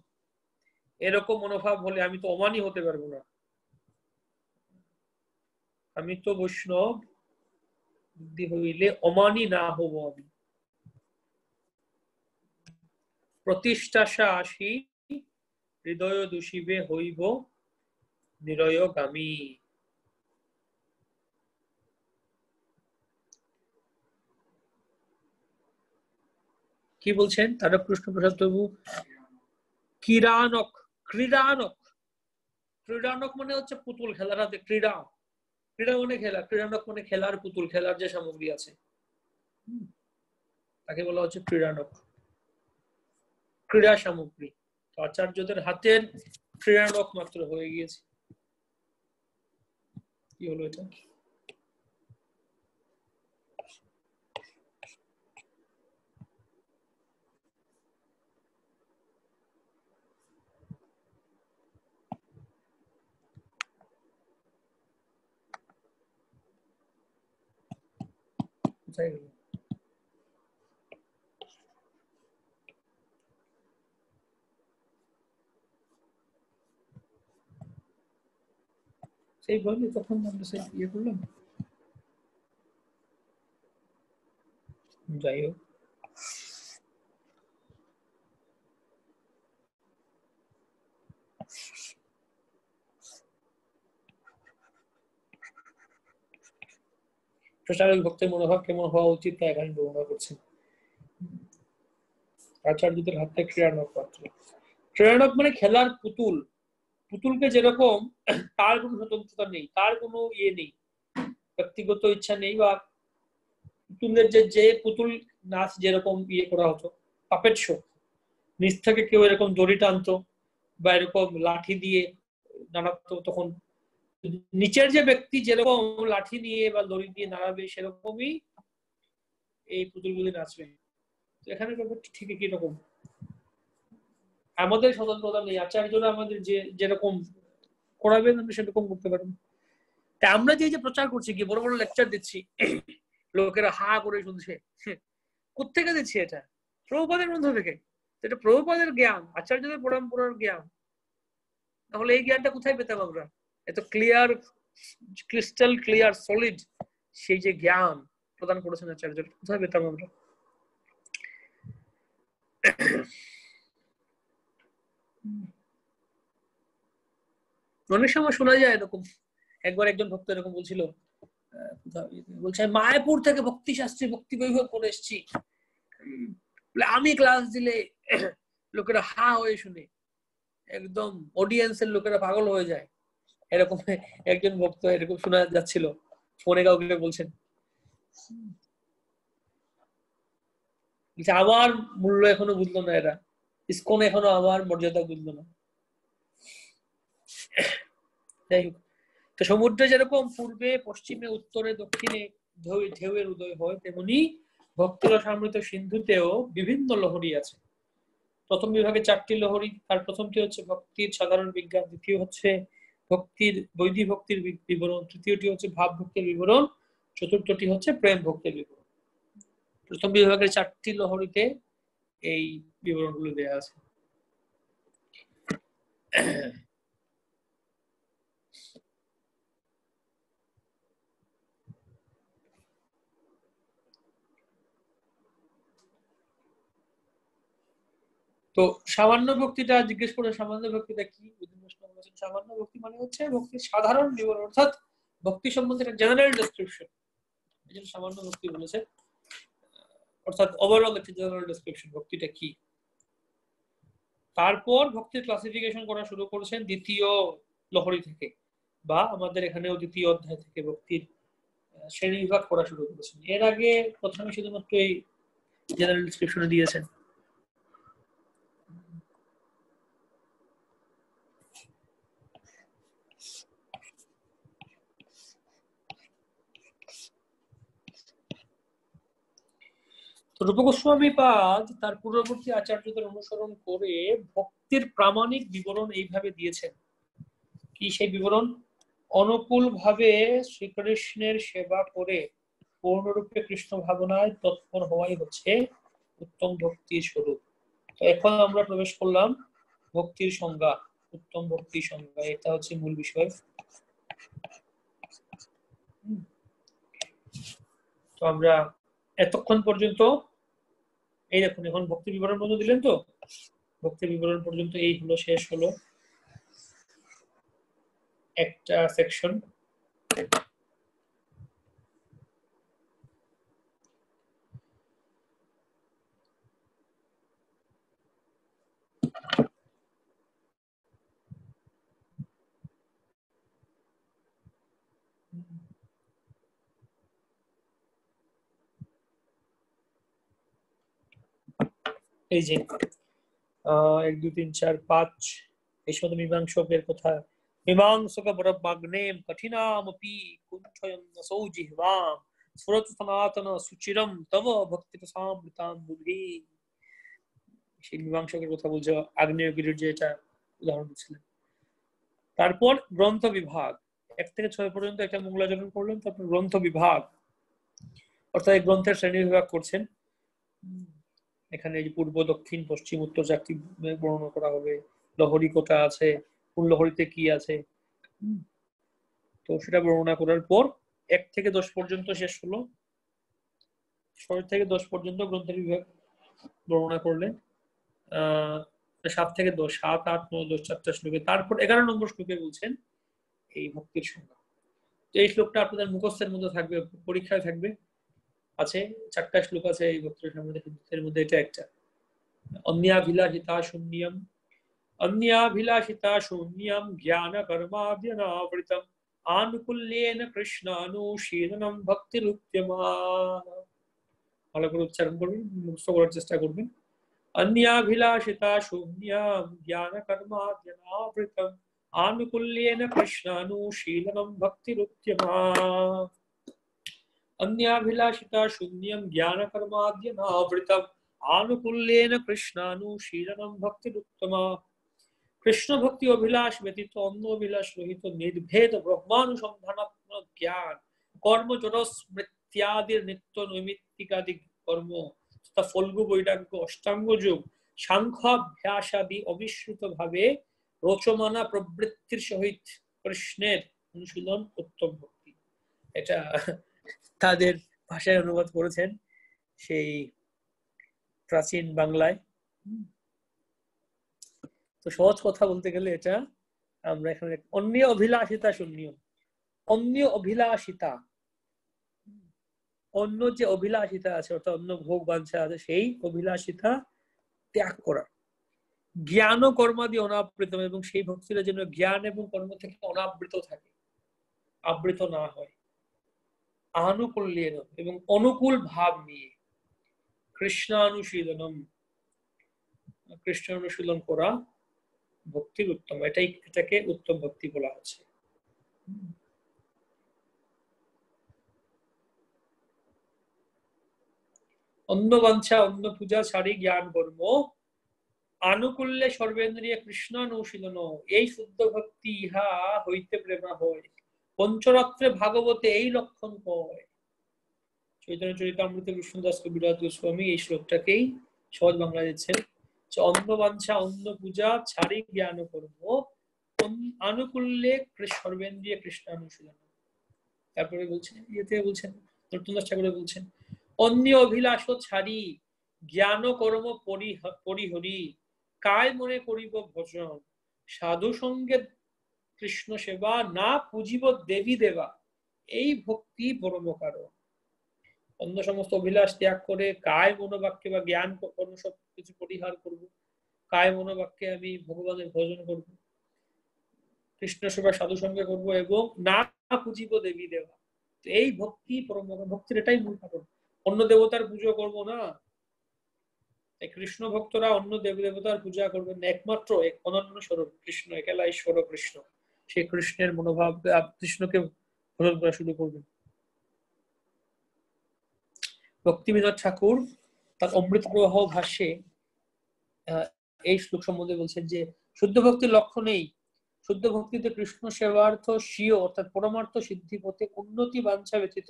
Speaker 1: এরকম মনোভাব হলে আমি তো অমানি হতে পারবো না। আমি তো বৈষ্ণব বুদ্ধি হইলে অমানি না হব আমি। প্রতিষ্ঠাশা আসি হৃদয় দূষিবে হইব নিরয়গামী। কি বলছেন তারক কৃষ্ণপ্রসাদ প্রভু? ক্রীড়ানক, ক্রীড়ানক, ক্রীড়ানক মানে হচ্ছে পুতুল খেলার হাতে ক্রীড়া, ক্রীড়া মানে খেলা, ক্রীড়ানক মানে খেলার পুতুল, খেলার যে সামগ্রী আছে তাকে বলা হচ্ছে ক্রীড়ানক, ক্রীড়া সামগ্রী। আচার্যদের হাতের ক্রীড়ানক মাত্র হয়ে গিয়েছে। কি হলো এটা? কোথায় গেল? সেই বলি তখন আমরা সেই ইয়ে করলাম। যাই হোক, প্রচারক ভক্তের মনোভাব কেমন হওয়া উচিত তা এখানে বর্ণনা করছেন। আচার্যদের হাতে ক্রীড়ানক পাত্র। ক্রীড়ানক মানে খেলার পুতুল। পুতুলকে যেরকম তার কোনো স্বতন্ত্রতা নেই, তার কোনো ইয়ে নেই, ব্যক্তিগত ইচ্ছা নেই, বা পুতুলের যে পুতুল নাচ যেরকম ইয়ে করা হতো, পাপেট শো, নিচ থেকে কেউ এরকম দড়ি টানতো বা এরকম লাঠি দিয়ে নাড়াতো, তখন নিচের যে ব্যক্তি যেরকম লাঠি নিয়ে বা দড়ি দিয়ে নাড়াবে সেরকমই এই পুতুলগুলি নাচবে। এখানে ব্যাপারটা ঠিক কি রকম, আমাদের স্বতন্ত্রতা নেই, আচার্যরা আমাদের যেরকম করাবেন আমরা সেরকম করতে পারবো। তাই আমরা যে প্রচার করছি, কি বড় বড় লেকচার দিচ্ছি, লোকেরা হা করে শুনছে, কোত্থেকে দিচ্ছি? এটা প্রভুপাদের গ্রন্থ থেকে। এটা প্রভুপাদের জ্ঞান, আচার্যদের পরম্পরার জ্ঞান। তাহলে এই জ্ঞানটা কোথায় পেতাম আমরা? এত ক্লিয়ার, ক্রিস্টাল ক্লিয়ার, সলিড সেই যে জ্ঞান প্রদান করেছেন আচার্যরা, কোথায় পেতাম আমরা? অনেক সময় শোনা যায় এরকম, একবার একজন ভক্ত এরকম বলছিল, বলছে মায়াপুর থেকে ভক্তি শাস্ত্রী ভক্তি বৈভব করে এসেছি, আমি ক্লাস দিলে লোকেরা হা হয়ে শুনে, একদম অডিয়েন্সের লোকেরা পাগল হয়ে যায়। এরকম একজন ভক্ত এরকম শোনা যাচ্ছিল, ফোনে কাউকে বলছেন। আমার মূল্য এখনো বুঝলো না এরা, ইসকন এখনো আমার মর্যাদা বুঝলো না। যাই হোক, তো সমুদ্রে যেরকম পূর্বে পশ্চিমে উত্তরে দক্ষিণে ঢেউয়ের উদয় হয়, তেমনি ভক্তিরসামৃত সিন্ধুতেও বিভিন্ন লহরী আছে। প্রথম বিভাগে 4টি লহরী। তার প্রথমটি হচ্ছে ভক্তির সাধারণ বিজ্ঞান, দ্বিতীয় হচ্ছে ভক্তির বৈদিক ভক্তির বিবরণ, তৃতীয়টি হচ্ছে ভাব ভক্তির বিবরণ, চতুর্থটি হচ্ছে প্রেম ভক্তির বিবরণ। প্রথম বিভাগের 4টি লহরীতে এই বিবরণগুলো দেওয়া আছে। তো সামান্য ভক্তিটা জিজ্ঞেস করে, সামান্য ভক্তিটা কি? সামান্য ভক্তি মানে হচ্ছে ভক্তির সাধারণ বিবরণ, অর্থাৎ ভক্তি সম্বন্ধে একটা জেনারেল ডেসক্রিপশন, এই জন্য সামান্য ভক্তি বলেছে, অর্থাৎ ওভারঅল একটা জেনারেল ডেসক্রিপশন ভক্তিটা কি। তারপর ভক্তির ক্লাসিফিকেশন করা শুরু করেছেন দ্বিতীয় লহরী থেকে, বা আমাদের এখানেও দ্বিতীয় অধ্যায় থেকে ভক্তির শ্রেণী বিভাগ করা শুরু করেছেন। এর আগে প্রথমে শুধুমাত্র এই জেনারেল ডেসক্রিপশন দিয়েছেন। রূপ গোস্বামী পাদ তার পূর্ববর্তী আচার্যদের অনুসরণ করে ভক্তির প্রামাণিক বিবরণ এইভাবে দিয়েছেন। কি সেই বিবরণ? অনুকূল ভাবে শ্রীকৃষ্ণের সেবা করে পূর্ণরূপে কৃষ্ণ ভাবনায় তৎপর হওয়াই হচ্ছে উত্তম ভক্তির স্বরূপ। তো এখন আমরা প্রবেশ করলাম ভক্তির সংজ্ঞা, উত্তম ভক্তির সংজ্ঞা, এটা হচ্ছে মূল বিষয়। তো আমরা এতক্ষণ পর্যন্ত এই দেখুন, এখন ভক্তি বিবরণ পর্যন্ত দিলেন, তো ভক্তি বিবরণ পর্যন্ত এই হলো, শেষ হলো একটা সেকশন। এই যে 1 2 3 4 5 এই সময় মীমাংসকের কথা। মীমাংসক পরমাগ্নেম কঠিনামপি কুণ্ঠয়ন্নসৌ জিহ্বাম স্ফুরতু সনাতন সুচিরম তব ভক্তিরসামৃতাম বুদ্ধি। সেই মীমাংসকের কথা বলছে, আগ্নেয়গিরির যে এটা উদাহরণ দিচ্ছিলেন। তারপর গ্রন্থ বিভাগ 1 থেকে 6 পর্যন্ত একটা মঙ্গলাচরণ করলেন। তারপর গ্রন্থ বিভাগ, অর্থাৎ এই গ্রন্থের শ্রেণী বিভাগ করছেন। এখানে পূর্ব দক্ষিণ পশ্চিম উত্তর 4টি বর্ণনা করা হবে, লহরী কোথা আছে, কোন লহরীতে কি আছে, তো সেটা বর্ণনা করার পর 1 থেকে 10 পর্যন্ত শেষ হলো। 6 থেকে 10 পর্যন্ত গ্রন্থের বিভাগ বর্ণনা করলেন। 7 থেকে 10, 7, 8, 9, 10 4টা শ্লোকে। তারপর 11 নম্বর শ্লোকে বলছেন এই ভক্তির সংজ্ঞা। তো এই শ্লোকটা আপনাদের মুখস্থের মধ্যে থাকবে, পরীক্ষায় থাকবে, আছে 4টা শ্লোক আছে এই ভক্তির সম্বন্ধে, এর মধ্যে এটা একটা। অন্যাভিলাষিতা শূন্যম, অন্যাভিলাষিতা শূন্যম জ্ঞান কর্মাদ্যনাবৃতম আনুকূল্যেন কৃষ্ণানুশীলনম ভক্তিরুক্তমা। ভালো করে উচ্চারণ করবেন, মুখস্থ করার চেষ্টা করবেন। अन्याभिलाषिता शून्यं ज्ञानकर्माद्यनावृतम् आनुकूल्येन कृष्णानुशीलनं भक्तिरुद्यमा। अन्याभिलाषिता शून्यं ज्ञानकर्माद्यनावृतम् आनुकूल्येन कृष्णानुशीलनं भक्तिरुत्तमा। कृष्ण भक्ति अभिलाष व्यतीत अन्य अभिलाष रहित निर्भेद ब्रह्मानुसंधानात्मक ज्ञान कर्म जड़स्मृत्यादि नित्य नैमित्तिकादि कर्म तथा फल्गु वैराग्य अष्टांग योग सांख्याभ्यासादि अविश्रुत भावे रोचमाना प्रवृत्तिर सहित कृष्णेर अनुशीलन उत्तम भक्ति। এটা তাদের ভাষায় অনুবাদ করেছেন সেই প্রাচীন বাংলায়। তো সহজ কথা বলতে গেলে এটা আমরা এখানে অন্য অভিলাষিতা শূন্য, অন্য অভিলাষিতা, অন্য যে অভিলাষিতা আছে অর্থাৎ অন্য ভোগ বাঞ্ছা আছে সেই অভিলাষিতা ত্যাগ করা, জ্ঞান ও কর্মাদি অনাবৃত, এবং সেই ভক্তিরা যেন জ্ঞান এবং কর্ম থেকে অনাবৃত থাকে, আবৃত না হয়। আনুকূল্যেন, এবং অনুকূল ভাব নিয়ে, কৃষ্ণানুশীলনম, কৃষ্ণ অনুশীলন করা ভক্তির উত্তম, এটাকে উত্তম ভক্তি বলা হচ্ছে। অন্য বাঞ্ছা অন্য পূজা ছাড়ি জ্ঞান কর্ম আনুকূল্যে সর্বেন্দ্রিয় কৃষ্ণানুশীলন, এই শুদ্ধ ভক্তি ইহা হইতে প্রেমা হয়, পঞ্চরাত্রে ভাগবতে এই লক্ষণ কয়। চৈতন্য চরিতামৃতে কৃষ্ণদাস কবিরাজ গোস্বামী এই শ্লোকটাকেই সহজ বাংলা দিচ্ছেন। অন্য বাঞ্ছা অন্য পূজা ছাড়ি জ্ঞান কর্ম আনুকূল্যে সর্বেন্দ্রিয় কৃষ্ণানুশীলন। তারপরে বলছেন ইয়েতে বলছেন নরোত্তমদাস ঠাকুর বলছেন অন্য অভিলাষ ছাড়ি জ্ঞান কর্ম পরিহরি কায় মনে করিব ভজন, সাধু সঙ্গে কৃষ্ণ সেবা না পুজিব দেবী দেবা, এই ভক্তি পরম কারণ। অন্য সমস্ত অভিলাষ ত্যাগ করে কায় মনোবাক্যে বা জ্ঞান কর্ম সবকিছু পরিহার করব, কায় মনোবাক্যে আমি ভগবানের ভজন করব, কৃষ্ণ সেবা সাধু সঙ্গে করব এবং না পুজিব দেবী দেবা, এই ভক্তি পরম ভক্তির এটাই মূল কারণ। অন্য দেবতার পুজো করব না, কৃষ্ণ ভক্তরা অন্য দেবী দেবতার পূজা করবেন না, একমাত্র এক অনন্য স্বরূপ কৃষ্ণ, একেলা ঈশ্বর কৃষ্ণ, সেই কৃষ্ণের মনোভাব কৃষ্ণকে ভজন করা শুরু করবেন। ভক্তিবিনোদ ঠাকুর তার অমৃত প্রবাহ ভাষ্যে এই শ্লোক সম্বন্ধে বলছেন যে শুদ্ধ ভক্তির লক্ষ্য নেই, শুদ্ধ ভক্তিতে কৃষ্ণ সেবার্থ স্বীয় অর্থাৎ পরমার্থ সিদ্ধি পথে উন্নতি বাঞ্ছা ব্যতীত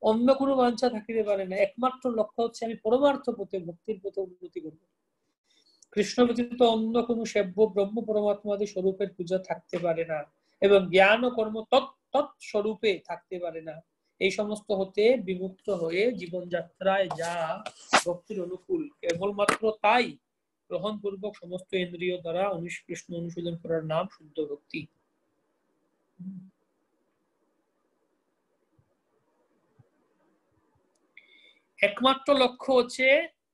Speaker 1: অন্য কোনো বাঞ্ছা থাকিতে পারে না, একমাত্র লক্ষ্য হচ্ছে আমি পরমার্থ পথে ভক্তির পথে উন্নতি করব। কৃষ্ণ ব্যতীত অন্য কোনো সেব্য ব্রহ্ম পরমাত্মাদি স্বরূপের পূজা থাকতে পারে না এবং জ্ঞান ও কর্ম তৎস্বরূপে থাকতে পারে না। এই সমস্ত হতে বিমুক্ত হয়ে জীবনযাত্রায় যা ভক্তির অনুকূল কেবলমাত্র তাই গ্রহণপূর্বক সমস্ত ইন্দ্রিয় দ্বারা কৃষ্ণ অনুশীলন করার নাম শুদ্ধ ভক্তি। একমাত্র লক্ষ্য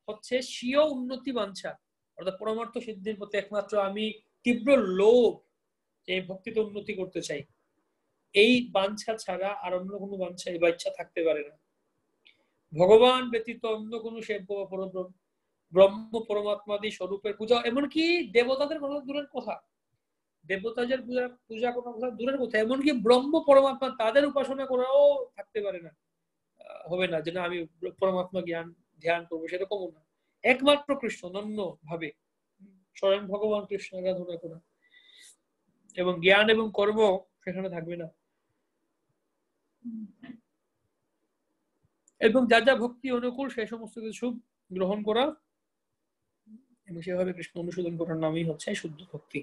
Speaker 1: হচ্ছে স্বীয় উন্নতি বাঞ্ছা অর্থাৎ পরমার্থ সিদ্ধির প্রতি একমাত্র আমি তীব্র লোভ, যে ভক্তিতে উন্নতি করতে চাই, এই বাঞ্ছা ছাড়া আর অন্য কোনো বাঞ্ছা বা ইচ্ছা থাকতে পারে না। ভগবান ব্যতীত অন্য কোনো সেব্য ব্রহ্ম পরমাত্মাদি স্বরূপের পূজা, এমনকি দেবতাদের কথা দূরের কথা, দেবতাদের পূজা করার কথা দূরের কথা, এমনকি ব্রহ্ম পরমাত্মা তাদের উপাসনা করাও থাকতে পারে না, হবে না যে না আমি পরমাত্মা জ্ঞান ধ্যান করবো, সেরকমও না। একমাত্র কৃষ্ণ অনন্য ভাবে স্বয়ং ভগবান কৃষ্ণ আরাধনা করা এবং জ্ঞান এবং কর্ম সেখানে থাকবে না, এবং যা যা ভক্তি অনুকূল সেই সমস্ত কিছু গ্রহণ করা এবং সেভাবে কৃষ্ণ অনুশীলন করার নামই হচ্ছে শুদ্ধ ভক্তি।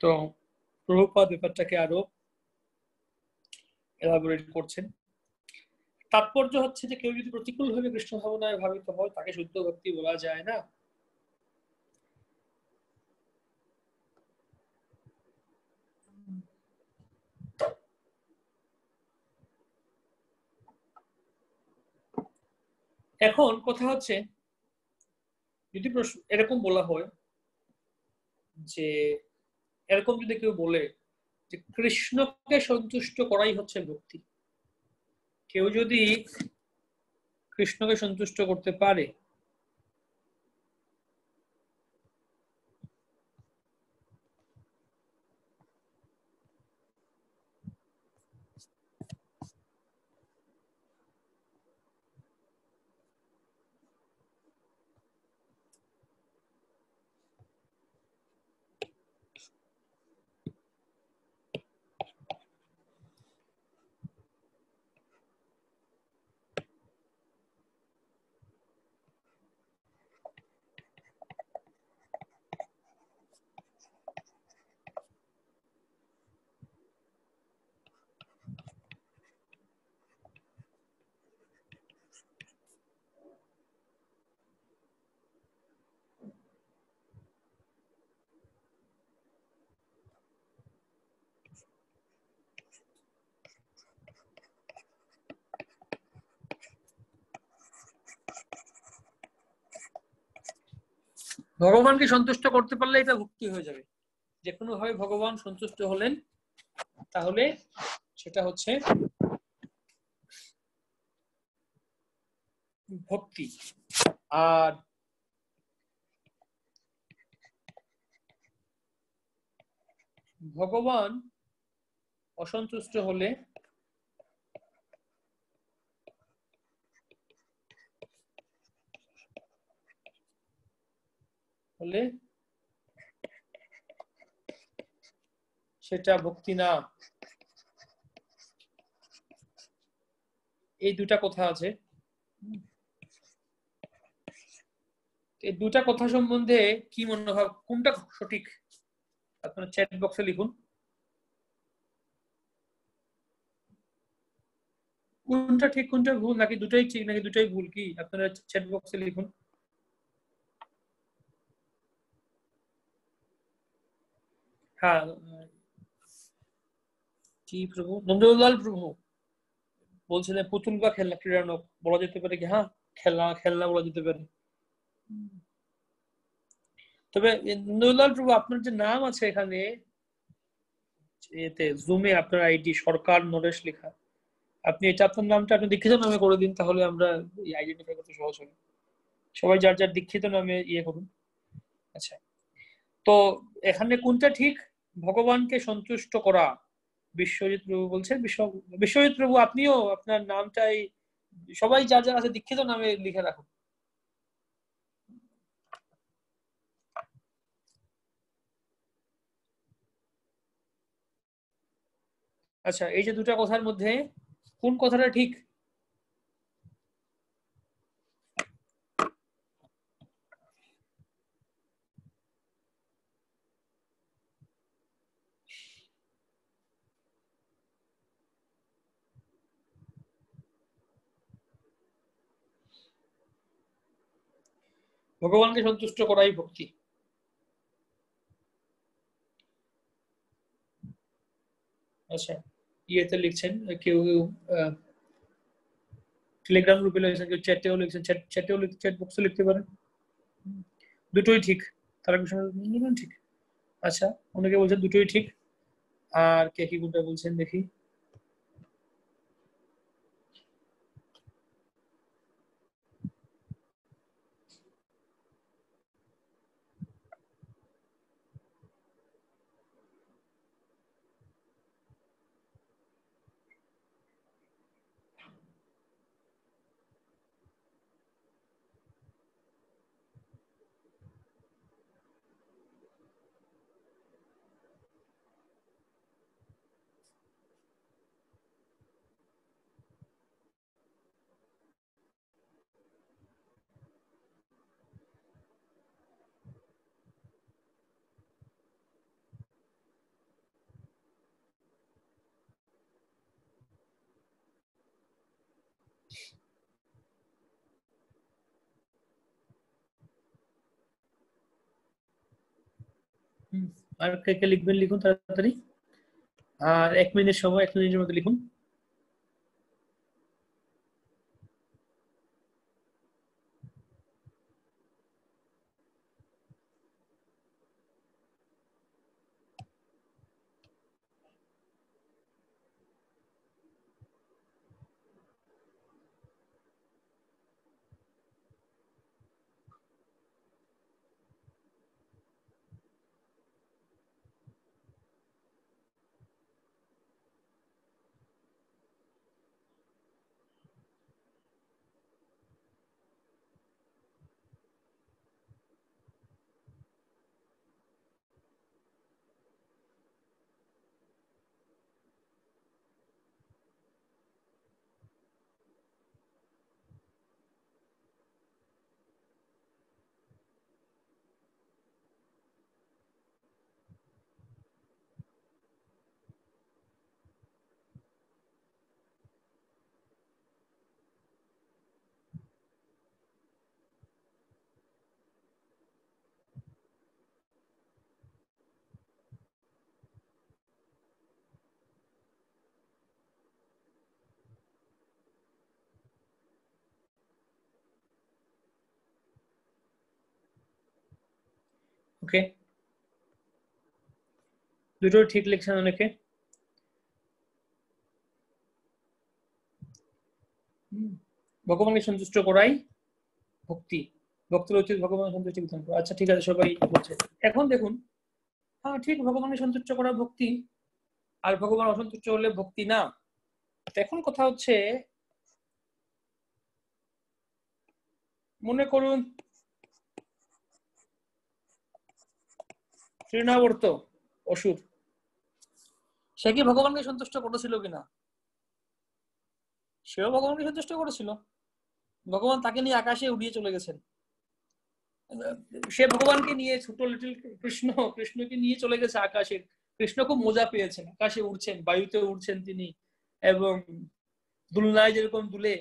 Speaker 1: তো প্রভুপাদ ব্যাপারটাকে আরো এলাবোরেট করছেন। তাৎপর্য হচ্ছে যে কেউ যদি প্রতিকূলভাবে কৃষ্ণ ভাবনায় ভাবিত হয় তাকে শুদ্ধ ভক্তি বলা যায় না। এখন কথা হচ্ছে যদি এরকম বলা হয় যে এরকম যদি কেউ বলে যে কৃষ্ণকে সন্তুষ্ট করাই হচ্ছে ভক্তি, কেউ যদি কৃষ্ণকে সন্তুষ্ট করতে পারে ভগবানকে সন্তুষ্ট করতে পারলে এটা ভক্তি হয়ে যাবে। যে কোনো ভাবে ভগবান সন্তুষ্ট হলেন তাহলে সেটা হচ্ছে ভক্তি। আর ভগবান অসন্তুষ্ট হলে সেটা ভক্তি না। এই দুটা কথা আছে, এই দুটা কথা সম্বন্ধে কি মনে হয়, কোনটা সঠিক আপনারা চ্যাট বক্সে লিখুন। কোনটা ঠিক কোনটা ভুল, নাকি দুটাই ঠিক নাকি দুটাই ভুল, কি আপনারা চ্যাট বক্সে লিখুন। হ্যাঁ, কি প্রভু? নন্দলাল প্রভু বলছিলেন পুতুল বা খেলনা ক্রীড়ানক বলা যেতে পারে কি? হ্যাঁ, খেলনা খেলনা বলা যেতে পারে। তবে নন্দলাল প্রভু আপনার যে নাম আছে এখানে এতে জুমে, আপনার আইডি সরকার নরেশ লেখা, আপনি এটা আপনার নামটা আপনি দীক্ষিত নামে করে দিন, তাহলে আমরা আইডেন্টিফাই করতে সহজ হবে। সবাই যার যার দীক্ষিত নামে ইয়ে করুন। আচ্ছা, তো এখানে কোনটা ঠিক? ভগবানকে সন্তুষ্ট করা। বিশ্বজিৎ প্রভু বলছেন, বিশ্বজিৎ প্রভু আপনিও আপনার নামটাই সবাই যার যার আছে দীক্ষিত নামে লিখে রাখুন। আচ্ছা, এই যে দুটা কথার মধ্যে কোন কথাটা ঠিক? ভগবানকে সন্তুষ্ট করাই ভক্তি। আচ্ছা, ইয়েতে লিখছেন কেউ, টেলিগ্রাম গ্রুপে লিখছেন, কেউ চ্যাটেও লিখছেন, চ্যাট বক্সে লিখতে পারেন। দুটোই ঠিক। তারা ঠিক। আচ্ছা, অনেকে বলছেন দুটোই ঠিক। আর কে কি কোনটা বলছেন দেখি। আর কে কে লিখবেন লিখুন তাড়াতাড়ি। আর 1 মিনিট সময়, 1 মিনিটের মধ্যে লিখুন। ওকে, দুটো ঠিক লিখছেন অনেকে। ভগবানকে সন্তুষ্ট করাই ভক্তি, ভক্তের উচিত ভগবানের সন্তুষ্টি বিধান করা। আচ্ছা ঠিক আছে, সবাই বলছে। এখন দেখুন, হ্যাঁ ঠিক, ভগবানকে সন্তুষ্ট করা ভক্তি, আর ভগবান অসন্তুষ্ট হলে ভক্তি না। এখন কথা হচ্ছে, মনে করুন তৃণাবর্ত অসুর, সে কি ভগবানকে সন্তুষ্ট করেছিল কিনা? সেও ভগবানকে সন্তুষ্ট করেছিল। ভগবান তাকে নিয়ে আকাশে উড়িয়ে চলে গেছেন। সে ভগবানকে নিয়ে, ছোট লিটল কৃষ্ণকে নিয়ে চলে গেছে আকাশে। কৃষ্ণ খুব মজা পেয়েছেন, আকাশে উড়ছেন, বায়ুতে উড়ছেন তিনি, এবং দুলনায় যেরকম দুলে,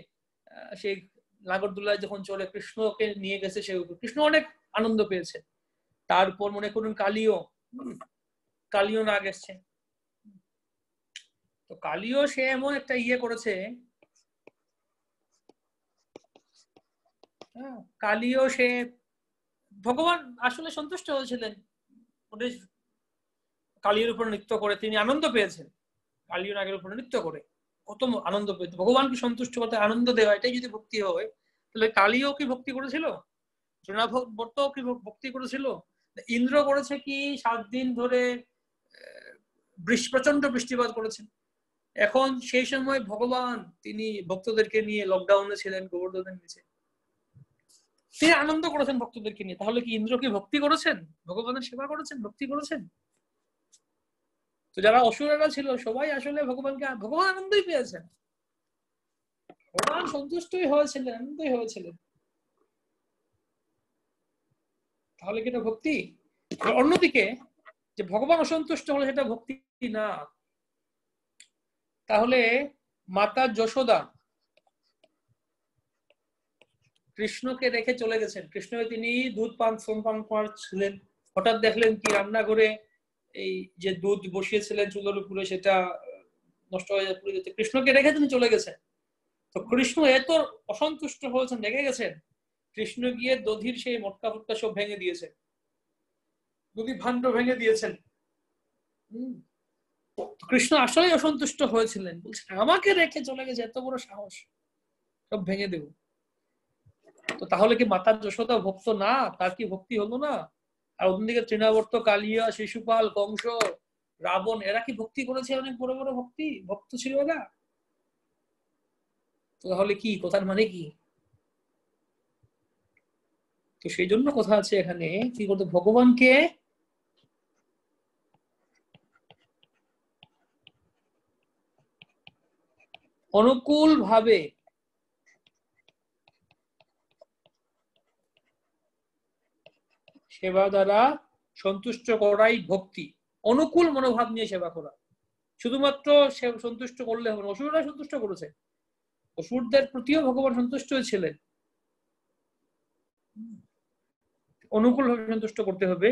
Speaker 1: সেই নাগরদোলায় যখন চলে, কৃষ্ণকে নিয়ে গেছে সে, কৃষ্ণ অনেক আনন্দ পেয়েছে। তারপর মনে করুন কালীয় নাগ এসছে, তো কালীয় সে এমন একটা ইয়ে করেছে, কালীয় সে, ভগবান আসলে সন্তুষ্ট হয়েছিলেন কালীর উপর নৃত্য করে, তিনি আনন্দ পেয়েছেন কালীয় নাগের উপর নৃত্য করে, কত আনন্দ পেয়েছে। ভগবানকে সন্তুষ্ট করতে আনন্দ দেওয়া, এটাই যদি ভক্তি হয়, তাহলে কালীও কি ভক্তি করেছিল? তৃণাবর্ত কি ভক্তি করেছিল? ইন্দ্র করেছে কি 7 দিন ধরে প্রচন্ড বৃষ্টিপাত করেছেন। এখন সেই সময় ভগবান তিনি ভক্তদেরকে নিয়ে লকডাউনে ছিলেন গোবর্ধনের নিচে, তিনি আনন্দ করেছেন ভক্তদেরকে নিয়ে। তাহলে কি ইন্দ্র কি ভক্তি করেছেন? ভগবানের সেবা করেছেন, ভক্তি করেছেন? তো যারা অসুরেরা ছিল সবাই আসলে ভগবান আনন্দই পেয়েছেন, ভগবান সন্তুষ্টই হয়েছিলেন, আনন্দই হয়েছিলেন। তাহলে কি এটা ভক্তি? অন্যদিকে যে ভগবান অসন্তুষ্ট হলে সেটা ভক্তি না। তাহলে মাতা যশোদা কৃষ্ণকে রেখে চলে গেছেন, কৃষ্ণকে তিনি দুধ পান স্তনপান করছিলেন, হঠাৎ দেখলেন কি রান্নাঘরে এই যে দুধ বসিয়েছিলেন চুলোর উপরে সেটা নষ্ট হয়ে পুড়ে যেতে, কৃষ্ণকে রেখে তিনি চলে গেছেন। তো কৃষ্ণ এত অসন্তুষ্ট হয়েছেন, রেগে গেছেন, কৃষ্ণ গিয়ে দধির সেই মটকা ফটকা সব ভেঙে দিয়েছে, দধি ভাণ্ড ভেঙে দিয়েছেন। কৃষ্ণ আসলে অসন্তুষ্ট হয়েছিলেন, বলছেন আমাকে রেখে চলে গেছে, এত বড় সাহস, সব ভেঙে দেব। তো তাহলে কি মাতা যশোদা ভক্ত না? তার কি ভক্তি হলো না? আর অন্যদিকে তৃণাবর্ত, কালিয়া, শিশুপাল, কংস, রাবণ, এরা কি ভক্তি করেছে? অনেক বড় বড় ভক্ত ছিল এরা। তাহলে কি, কথার মানে কি? তো সেই জন্য কথা আছে এখানে, কি করতে, ভগবানকে অনুকূল ভাবে সেবা দ্বারা সন্তুষ্ট করাই ভক্তি। অনুকূল মনোভাব নিয়ে সেবা করা, শুধুমাত্র সন্তুষ্ট করলে হবে না। অসুররা সন্তুষ্ট করেছে, অসুরদের প্রতিও ভগবান সন্তুষ্ট ছিলেন, অনুকূল ভাবে সন্তুষ্ট করতে হবে।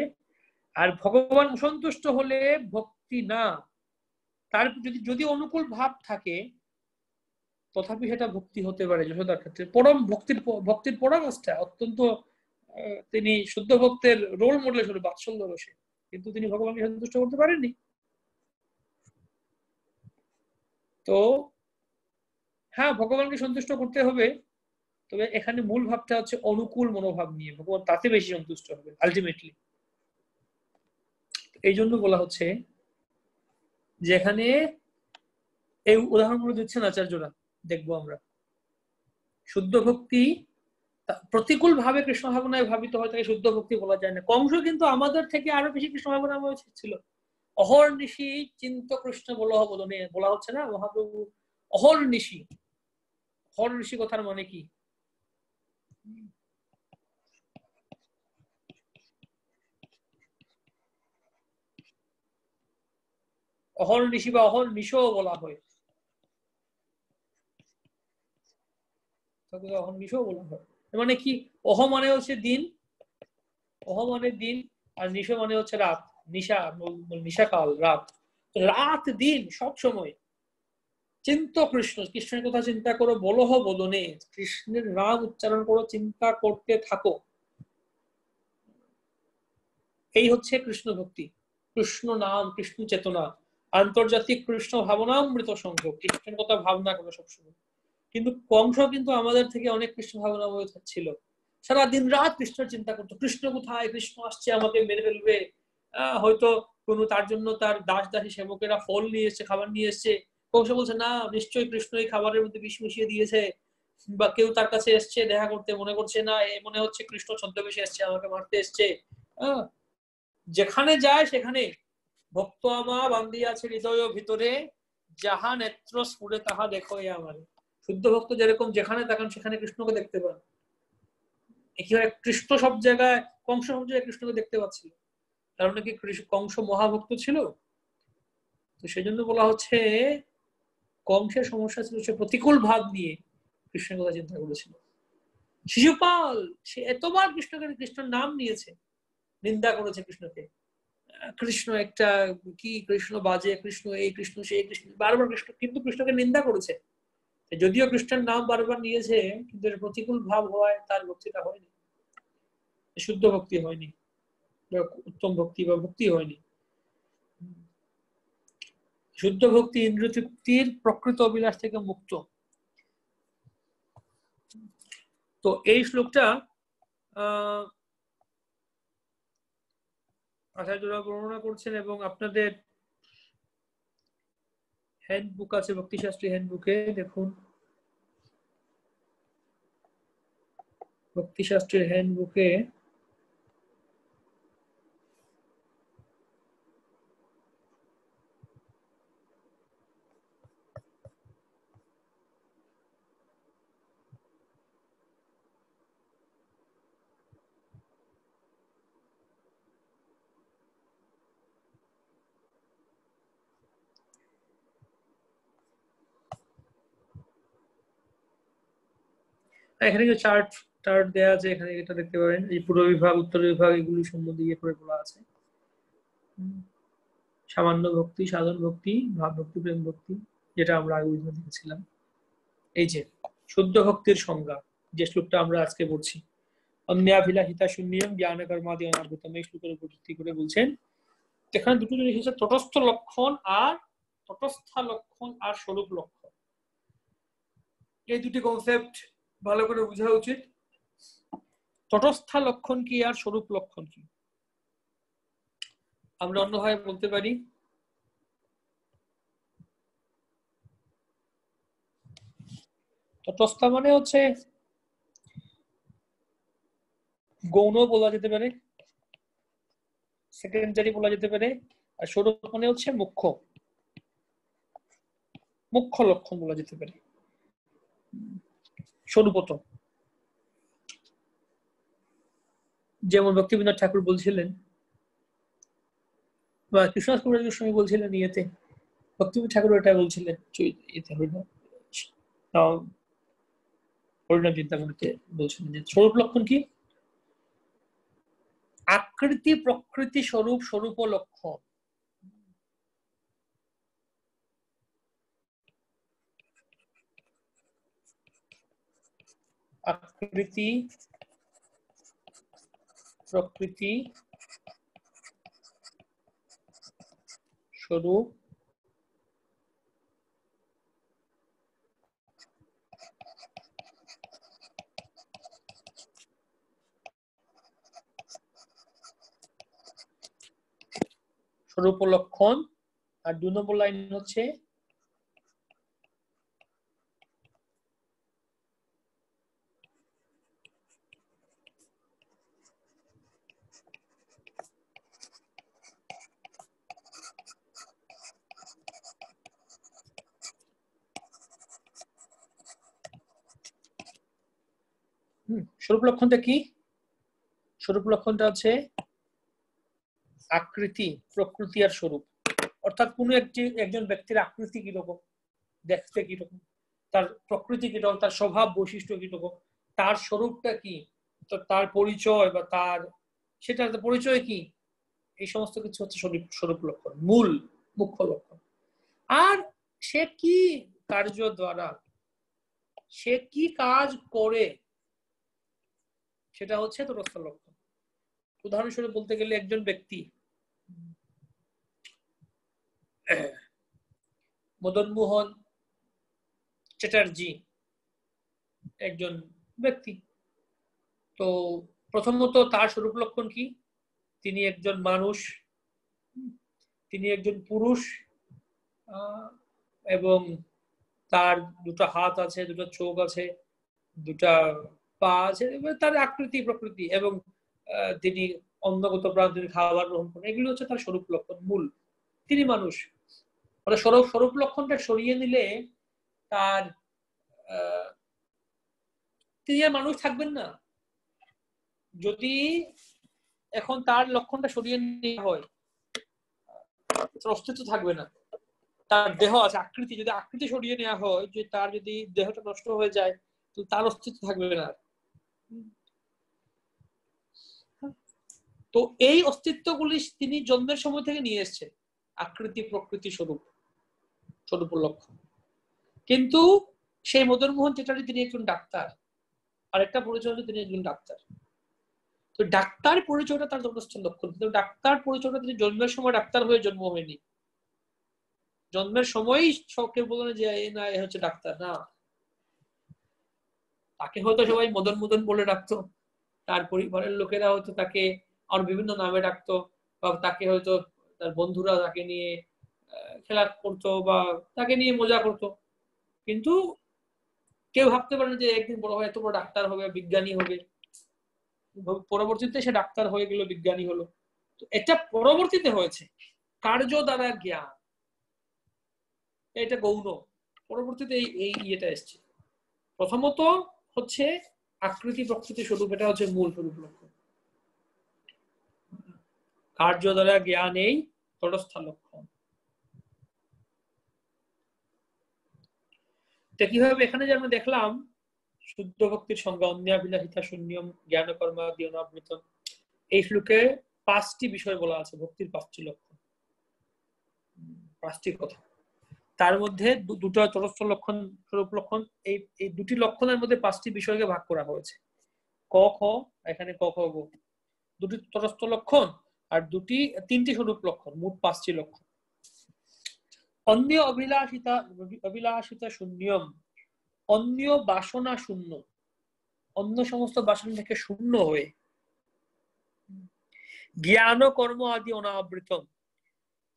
Speaker 1: আর ভগবান অসন্তুষ্ট হলে ভক্তি না, তার যদি অনুকূল ভাব থাকে তথাপি সেটা ভক্তি হতে পারে। যশোদার ক্ষেত্রে পরম ভক্তির পরাকাষ্ঠা, অত্যন্ত তিনি শুদ্ধ ভক্তের রোল মডেল ছিল বাৎসল্য রসে, কিন্তু তিনি ভগবানকে সন্তুষ্ট করতে পারেননি। তো হ্যাঁ, ভগবানকে সন্তুষ্ট করতে হবে, তবে এখানে মূল ভাবটা হচ্ছে অনুকূল মনোভাব নিয়ে, ভগবান তাতে বেশি সন্তুষ্ট হবে আলটিমেটলি। এই জন্য বলা হচ্ছে যেখানে এই উদাহরণগুলো দিচ্ছেন আচার্যরা, দেখবো আমরা শুদ্ধ ভক্তি প্রতিকূল ভাবে কৃষ্ণ ভাবনায় ভাবিত হয়, তাকে শুদ্ধ ভক্তি বলা যায় না। কংস কিন্তু আমাদের থেকে আরো বেশি কৃষ্ণ ভাবনা ছিল। অহর্নিশি চিন্ত কৃষ্ণ বলা হচ্ছে না মহাপ্রভু, অহর্নিশি। অহর্নিশি কথার মানে কি? অহর্নিশি বা অহর্নিশও বলা হয়, অহর্নিশও বলা হয়। মানে কি? অহ মানে হচ্ছে দিন, অহ মানে দিন, আর নিশ মানে হচ্ছে রাত, নিশা, নিশাকাল, রাত। রাত দিন সব সময় চিন্ত কৃষ্ণ, কৃষ্ণের কথা চিন্তা করো, বলহ বদনে, কৃষ্ণের নাম উচ্চারণ করো, চিন্তা করতে থাকো। এই হচ্ছে কৃষ্ণ ভক্তি, কৃষ্ণ নাম, কৃষ্ণ চেতনা, আন্তর্জাতিক কৃষ্ণ ভাবনামৃত সংঘ, কৃষ্ণের কথা ভাবনা করো সবসময়। কিন্তু কংস কিন্তু আমাদের থেকে অনেক কৃষ্ণ ভাবনা ছিল, সারা দিন রাত কৃষ্ণের চিন্তা করতো, কৃষ্ণ কোথায়, কৃষ্ণ আসছে আমাকে মেরে ফেলবে, হয়তো কোনো তার জন্য তার দাস দাসী সেবকেরা ফল নিয়ে এসছে, খাবার নিয়ে এসছে, কংস বলছে না, নিশ্চয়ই কৃষ্ণ এই খাবারের মধ্যে বিষ মিশিয়ে দিয়েছে, বা কেউ তার কাছে এসছে দেখা করতে, মনে করছে না মনে হচ্ছে কৃষ্ণ ছদ্মবেশে এসছে, আমাকে মারতে এসছে। যেখানে যায় সেখানে ভক্ত আমা বান্ধিয়া আছে হৃদয় ভিতরে, যাহা নেত্র স্ফুরে তাহা দেখো আমার। শুদ্ধ ভক্ত যেরকম যেখানে তাকান সেখানে কৃষ্ণকে দেখতে পান। একেবারে কৃষ্ণ সব জায়গায়, কংস সব জায়গায় কৃষ্ণকে দেখতে পাচ্ছিল, কারণ নাকি কংস মহাভক্ত ছিল। তো সেই জন্য বলা হচ্ছে কংসের সমস্যা ছিল, সে প্রতিকূল ভাব নিয়ে কৃষ্ণের কথা চিন্তা করেছিল। শিশুপাল সে এতবার কৃষ্ণের নাম নিয়েছে, নিন্দা করেছে কৃষ্ণকে, কৃষ্ণ একটা কি, কৃষ্ণ বাজে, কৃষ্ণ এই, কৃষ্ণ সেই, কৃষ্ণ বারবার কৃষ্ণ, কিন্তু কৃষ্ণকে নিন্দা করেছে। যদিও কৃষ্ণের নাম বারবার নিয়েছে, কিন্তু প্রতিকূল ভাব হওয়ায় তার ভক্তিটা হয়নি, শুদ্ধ ভক্তি হয়নি, উত্তম ভক্তি বা ভক্তি হয়নি। শুদ্ধ ভক্তি ইন্দ্রিয় তৃপ্তির প্রকৃত অভিলাষ থেকে মুক্ত। তো এই শ্লোকটা আচার্যরা বর্ণনা করছেন, এবং আপনাদের হ্যান্ডবুক আছে, ভক্তিশাস্ত্রী হ্যান্ডবুকে দেখুন, ভক্তিশাস্ত্রের হ্যান্ডবুকে এখানে যে চার্ট দেওয়া আছে, এখানে এটা দেখতে পাবেন, এই পূর্ব বিভাগ, উত্তর বিভাগ, এগুলি সম্বন্ধে ইয়ে করে বলা আছে। সামান্য ভক্তি, সাধন ভক্তি, ভাব ভক্তি, প্রেম ভক্তি, যেটা আমরা আগে দেখেছিলাম। এই যে শুদ্ধ ভক্তির সংজ্ঞা, যে শ্লোকটা আমরা আজকে পড়ছি, অন্যাভিলাষিতা শূন্যম জ্ঞান কর্মাদি অনাবৃতম, এই শ্লোকের উপর ভিত্তি করে বলছেন। এখানে দুটো জিনিস হচ্ছে তটস্থ লক্ষণ আর তটস্থা লক্ষণ আর স্বরূপ লক্ষণ। এই দুটি কনসেপ্ট ভালো করে বোঝা উচিত। তটস্থা লক্ষণ কি আর স্বরূপ লক্ষণ কি? আমরা অন্যভাবে বলতে পারি, তটস্থা মানে হচ্ছে গৌণ বলা যেতে পারে, সেকেন্ডারি বলা যেতে পারে, আর স্বরূপ মানে হচ্ছে মুখ্য লক্ষণ বলা যেতে পারে, স্বরূপত। যেমন ভক্তিবিনোদ ঠাকুর বলছিলেন, বা কৃষ্ণদাস কবিরাজ গোস্বামী বলছিলেন ইয়েতে, ভক্তিবিনোদ ঠাকুর এটা বলছিলেন হরিনাম চিন্তামণিতে বলছিলেন যে স্বরূপ লক্ষণ কি? আকৃতি প্রকৃতি স্বরূপ স্বরূপ লক্ষণ। আকৃতি প্রকৃতি স্বরূপ স্বরূপ লক্ষণ। আর 2 নম্বর লাইন হচ্ছে স্বরূপ লক্ষণটা কি? স্বরূপ লক্ষণটা হচ্ছে আকৃতি প্রকৃতি আর স্বরূপ। অর্থাৎ কোন একজন ব্যক্তির আকৃতি কিরকম, দেখতে কিরকম, তার প্রকৃতি কিরকম, তার স্বভাব বৈশিষ্ট্য কিরকম, তার স্বরূপটা কি, তার পরিচয় বা তার সেটার পরিচয় কি, এই সমস্ত কিছু হচ্ছে স্বরূপ লক্ষণ, মূল মুখ্য লক্ষণ। আর সে কি কার্য দ্বারা, সে কি কাজ করে, সেটা হচ্ছে তটস্থ লক্ষণ। উদাহরণস্বরূপ বলতে গেলে একজন ব্যক্তি মদন মোহন চ্যাটার্জি একজন ব্যক্তি, তো প্রথমত তার স্বরূপ লক্ষণ কি? তিনি একজন মানুষ, তিনি একজন পুরুষ, এবং তার দুটো হাত আছে, দুটো চোখ আছে, দুটা পা আছে, তার আকৃতি প্রকৃতি, এবং তিনি অন্নগত প্রাণ, তিনি খাবার গ্রহণ করেন, এগুলো হচ্ছে তার স্বরূপ লক্ষণ, মূল। তিনি মানুষ। স্বরূপ লক্ষণটা সরিয়ে নিলে তার তিনি আর মানুষ থাকবেন না। যদি এখন তার লক্ষণটা সরিয়ে নেওয়া হয়, অস্তিত্ব থাকবে না। তার দেহ আছে, আকৃতি, যদি আকৃতি সরিয়ে নেওয়া হয়, যে তার যদি দেহটা নষ্ট হয়ে যায়, তো তার অস্তিত্ব থাকবে না। তো এই অস্তিত্বগুলি তিনি জন্মের সময় থেকে নিয়ে এসেছেন, আকৃতি প্রকৃতি স্বরূপ স্বরূপ লক্ষণ। কিন্তু সেই মদন মোহন চ্যাটার্জি তিনি একজন ডাক্তার, আরেকটা পরিচয় হচ্ছে তিনি একজন ডাক্তার। তো ডাক্তার পরিচয়টা তার যথেষ্ট লক্ষণ, কিন্তু ডাক্তার পরিচয়টা তিনি জন্মের সময় ডাক্তার হয়ে জন্ম হয়নি। জন্মের সময়ই সবকে বলেন যে না এ হচ্ছে ডাক্তার, না। তাকে হয়তো সবাই মদন মদন বলে ডাকতো, তার পরিবারের লোকেরা হয়তো তাকে আর বিভিন্ন নামে ডাকতো, বা তাকে হয়তো তার বন্ধুরা তাকে নিয়ে খেলা করতো বা তাকে নিয়ে মজা করতো। কিন্তু কেউ ভাবতে পারে যে একদিন বড় হয়ে এত বড় ডাক্তার হবে, বিজ্ঞানী হবে। পরবর্তীতে সে ডাক্তার হয়ে গেল, বিজ্ঞানী হলো। তো এটা পরবর্তীতে হয়েছে, কার্য দ্বারা জ্ঞান, এটা গৌণ। পরবর্তীতে এই ইয়েটা এসছে। প্রথমত হচ্ছে আকৃতি প্রকৃতি স্বরূপ, এটা হচ্ছে মূল স্বরূপ লক্ষণ। কার্য দ্বারা জ্ঞান এই তটস্থ লক্ষণ। কিভাবে এখানে যে আমরা দেখলাম শুদ্ধ ভক্তির সংজ্ঞা, অন্যাভিলাষিতা শূন্যম জ্ঞান কর্মাদি অনাবৃতম, এই শ্লোকে 5টি বিষয় বলা আছে, ভক্তির 5টি লক্ষণ, 5টি কথা। তার মধ্যে দুটো তটস্থ লক্ষণ, স্বরূপ লক্ষণ, এই দুটি লক্ষণের মধ্যে 5টি বিষয়কে ভাগ করা হয়েছে। ক খ, এখানে ক খ গ, দুটি তটস্থ লক্ষণ আর 3টি স্বরূপ লক্ষণ, মোট 5টি লক্ষণ। অন্য অভিলাষিতা শূন্যম, অন্য বাসনা শূন্য, অন্য সমস্ত বাসনা থেকে শূন্য হয়ে, জ্ঞান কর্ম আদি অনাবৃতম,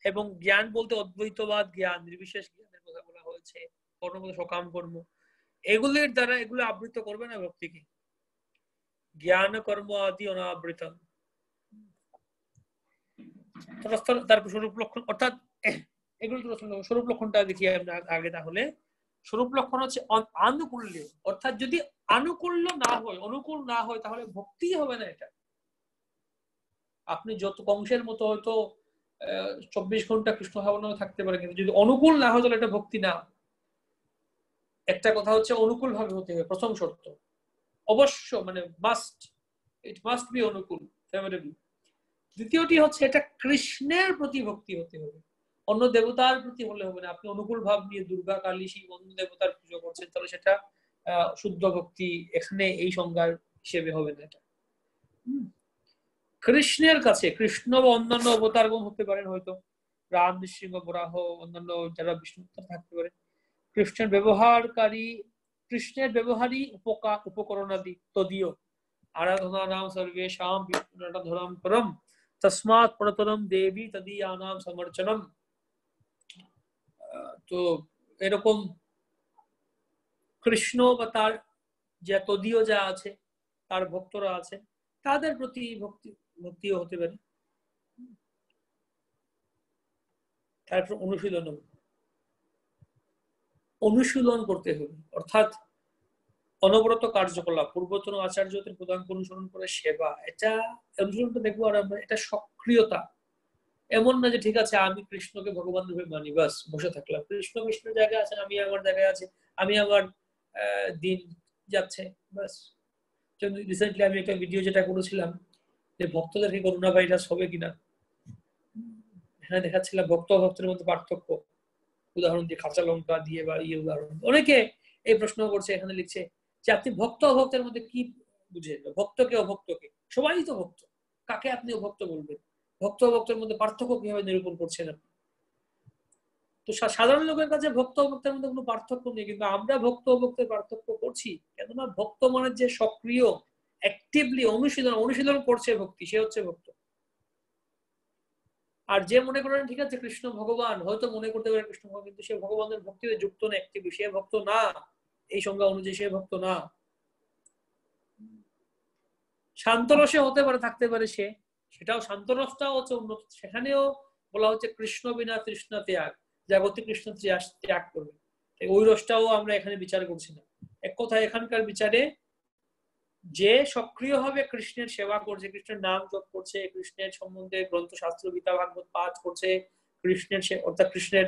Speaker 1: এবং জ্ঞান বলতে অদ্বৈতবাদ জ্ঞান, নির্বিশেষ জ্ঞানের কথা বলা হয়েছে, কর্ম সকাম কর্ম, এগুলির দ্বারা এগুলো আবৃত করবে না ভক্তিকে। জ্ঞান কর্ম আদি অনাবৃতম, তারপর স্বরূপ লক্ষণ, অর্থাৎ এগুলো স্বরূপ লক্ষণটা দেখি আমরা আগে। তাহলে স্বরূপ লক্ষণ হচ্ছে আনুকূল্য, অর্থাৎ যদি আনুকূল্য না হয়, অনুকূল না হয়, তাহলে ভক্তি হবে না। এটা আপনি যত কংসের মতো হয়তো 24 ঘন্টা কৃষ্ণ ভাবনা থাকতে পারে, কিন্তু যদি অনুকূল না হয় তাহলে এটা ভক্তি না। একটা কথা হচ্ছে অনুকূল ভাবে হতে হবে, প্রথম শর্ত, অবশ্য মানে must, it must be Anukul, favourable. দ্বিতীয়টি হচ্ছে এটা কৃষ্ণের প্রতি ভক্তি হতে হবে, অন্য দেবতার প্রতি হলে হবে না। আপনি অনুকূল ভাব নিয়ে দুর্গা কালী শিব অন্য দেবতার পুজো করছেন, তাহলে সেটা শুদ্ধ ভক্তি এখানে এই সংজ্ঞার হিসেবে হবে না। এটা কৃষ্ণের কাছে, কৃষ্ণ বা অন্যান্য অবতারগণ হতে পারেন, হয়তো রাম, নৃসিংহ, বরাহ, অন্যান্য যারা বিষ্ণু থাকতে পারে, কৃষ্ণের ব্যবহারকারী, কৃষ্ণের ব্যবহারী উপকরণাদি তদীয় আরাধনা নাম সর্বেশাম বিষ্ণুরাধনাম পরম তস্মাৎ পরতরম দেবী তদীয়ানাম সমর্চনম। তো এরকম কৃষ্ণ বা তার যে তদীয় যা আছে, তার ভক্তরা আছে, তাদের প্রতি ভক্তিও হতে পারে। তারপর অনুশীলন করতে হবে, অর্থাৎ অনবরত কার্যকলাপ, পূর্বতন আচার্যদের প্রদান অনুসরণ করে সেবা, এটা অনুশীলনটা দেখবো। আর আমরা এটা সক্রিয়তা, এমন না যে ঠিক আছে আমি কৃষ্ণকে ভগবান রূপে মানি, বাস বসে থাকলাম, কৃষ্ণ কৃষ্ণের জায়গায় আছেন, আমি আমার জায়গায় আছি, আমি আমার দিন যাচ্ছে, বাস। রিসেন্টলি আমি একটা ভিডিও যেটা করেছিলাম যে ভক্তদেরকে করোনা ভাইরাস হবে কিনা, হ্যাঁ দেখাচ্ছিলাম ভক্ত ভক্তের মধ্যে পার্থক্য, উদাহরণ দিয়ে কাঁচা লঙ্কা দিয়ে বা উদাহরণ। অনেকে এই প্রশ্ন করছে, এখানে লিখছে যে আপনি ভক্ত অভক্তের মধ্যে কি বুঝেন, ভক্তকে অভক্তকে, সবাই তো ভক্ত, কাকে আপনি অভক্ত বলবেন? ভক্ত অভক্তের মধ্যে পার্থক্য কিভাবে নিরূপণ করছেন আপনি? তো সাধারণ লোকের কাছে ভক্ত অভক্তের মধ্যে কোনো পার্থক্য নেই, কিন্তু আমরা ভক্ত অভক্তের পার্থক্য করছি। কেননা ভক্ত মানে যে সক্রিয় অ্যাক্টিভলি অনুশীলন করছে ভক্তি, সে হচ্ছে ভক্ত। আর যে মনে করেন ঠিক আছে কৃষ্ণ ভগবান, হয়তো মনে করতে পারে কৃষ্ণ ভগবান, কিন্তু সে ভগবানের ভক্তিতে যুক্ত না, অ্যাক্টিভলি, সে ভক্ত না, এই সংজ্ঞা অনুযায়ী সে ভক্ত না। শান্তরসে হতে পারে, থাকতে পারে সে, সেটাও শান্তরসটাও হচ্ছে উন্নত, সেখানেও বলা হচ্ছে কৃষ্ণ বিনা তৃষ্ণা ত্যাগ, জাগতিক কৃষ্ণ ত্যাগ করবে, ওই রসটাও আমরা এখানে বিচার করছি না। এক কথায় এখানকার বিচারে যে সক্রিয়ভাবে কৃষ্ণের সেবা করছে, কৃষ্ণের নাম জপ করছে, কৃষ্ণের সম্বন্ধে গ্রন্থ শাস্ত্র গীতা ভাগবত পাঠ করছে, কৃষ্ণের অর্থাৎ কৃষ্ণের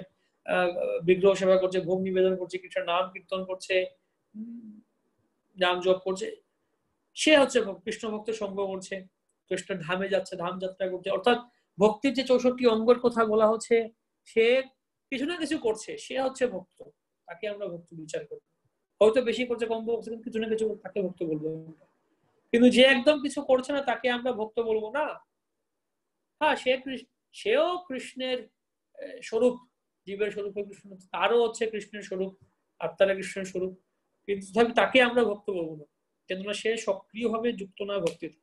Speaker 1: বিগ্রহ সেবা করছে, ভোগ নিবেদন করছে, কৃষ্ণের নাম কীর্তন করছে, নাম জপ করছে, সে হচ্ছে কৃষ্ণ ভক্তের সঙ্গ করছে, কৃষ্ণ ধামে যাচ্ছে, ধাম যাত্রা করছে, অর্থাৎ ভক্তির যে 64 অঙ্গের কথা বলা হচ্ছে, সে কিছু না কিছু করছে, সে হচ্ছে ভক্ত, তাকে আমরা ভক্ত বিচার করব। হয়তো বেশি করছে, কম করছে, কিন্তু কিছু না কিছু তাকে ভক্ত বলবো। কিন্তু যে একদম কিছু করছে না তাকে আমরা ভক্ত বলবো না। হ্যাঁ, সেও কৃষ্ণের স্বরূপ, জীবের স্বরূপ কৃষ্ণ, তারও হচ্ছে কৃষ্ণের স্বরূপ, আত্মারা কৃষ্ণের স্বরূপ, কিন্তু তাকে আমরা ভক্ত বলবো না, কেননা সে সক্রিয়ভাবে যুক্ত না ভক্তিতে।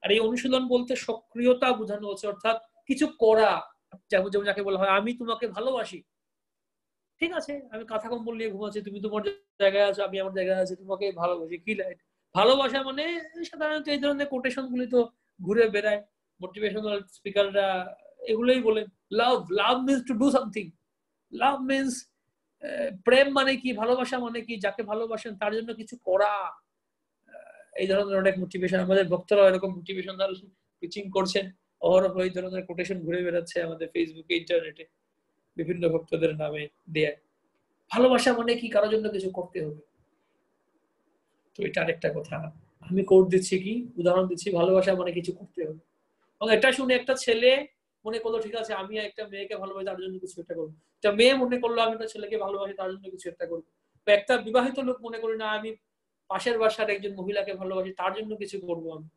Speaker 1: আর এই অনুশীলন বলতে সক্রিয়তা বোঝানো হচ্ছে, অর্থাৎ কিছু করা, যেমন যাকে বলা হয় আমি তোমাকে ভালোবাসি, ঠিক আছে আমি কথা কম্বল নিয়ে ঘুমাচ্ছি, তুমি তোমার জায়গায় আছো, আমি আমার জায়গায় আছি, তোমাকে ভালোবাসি, কি ভালোবাসা মানে সাধারণত এই ধরনের কোটেশন গুলি তো ঘুরে বেড়ায়, মোটিভেশনাল স্পিকাররা এগুলোই বলেন, love means to do something, love means প্রেম মানে কি, ভালোবাসা মানে কি, যাকে ভালোবাসেন তার জন্য কিছু করা। এই ধরনের অনেক মোটিভেশন, আমাদের ভক্তরা এরকম মোটিভেশনাল টিচিং করছেন, অহরহ এই ধরনের কোটেশন ঘুরে বেড়াচ্ছে আমাদের ফেসবুকে, ইন্টারনেটে, বিভিন্ন ভক্তদের নামে দেয়। ভালোবাসা মানে কি, কারোর জন্য কিছু করতে হবে। তো এটা আরেকটা কথা, আমি কোট দিচ্ছি, কি উদাহরণ দিচ্ছি, ভালোবাসা মানে কিছু করতে হবে। এবং এটা শুনে একটা ছেলে মনে করলো ঠিক আছে আমি একটা মেয়েকে ভালোবাসি, তার জন্য কিছু একটা করবো, একটা মেয়ে মনে করলো আমি একটা ছেলেকে ভালোবাসি, তার জন্য কিছু একটা করবো, বা একটা বিবাহিত লোক মনে করি না আমি পাশের বাসার একজন মহিলাকে ভালোবাসি, তার জন্য কিছু করবো, আমি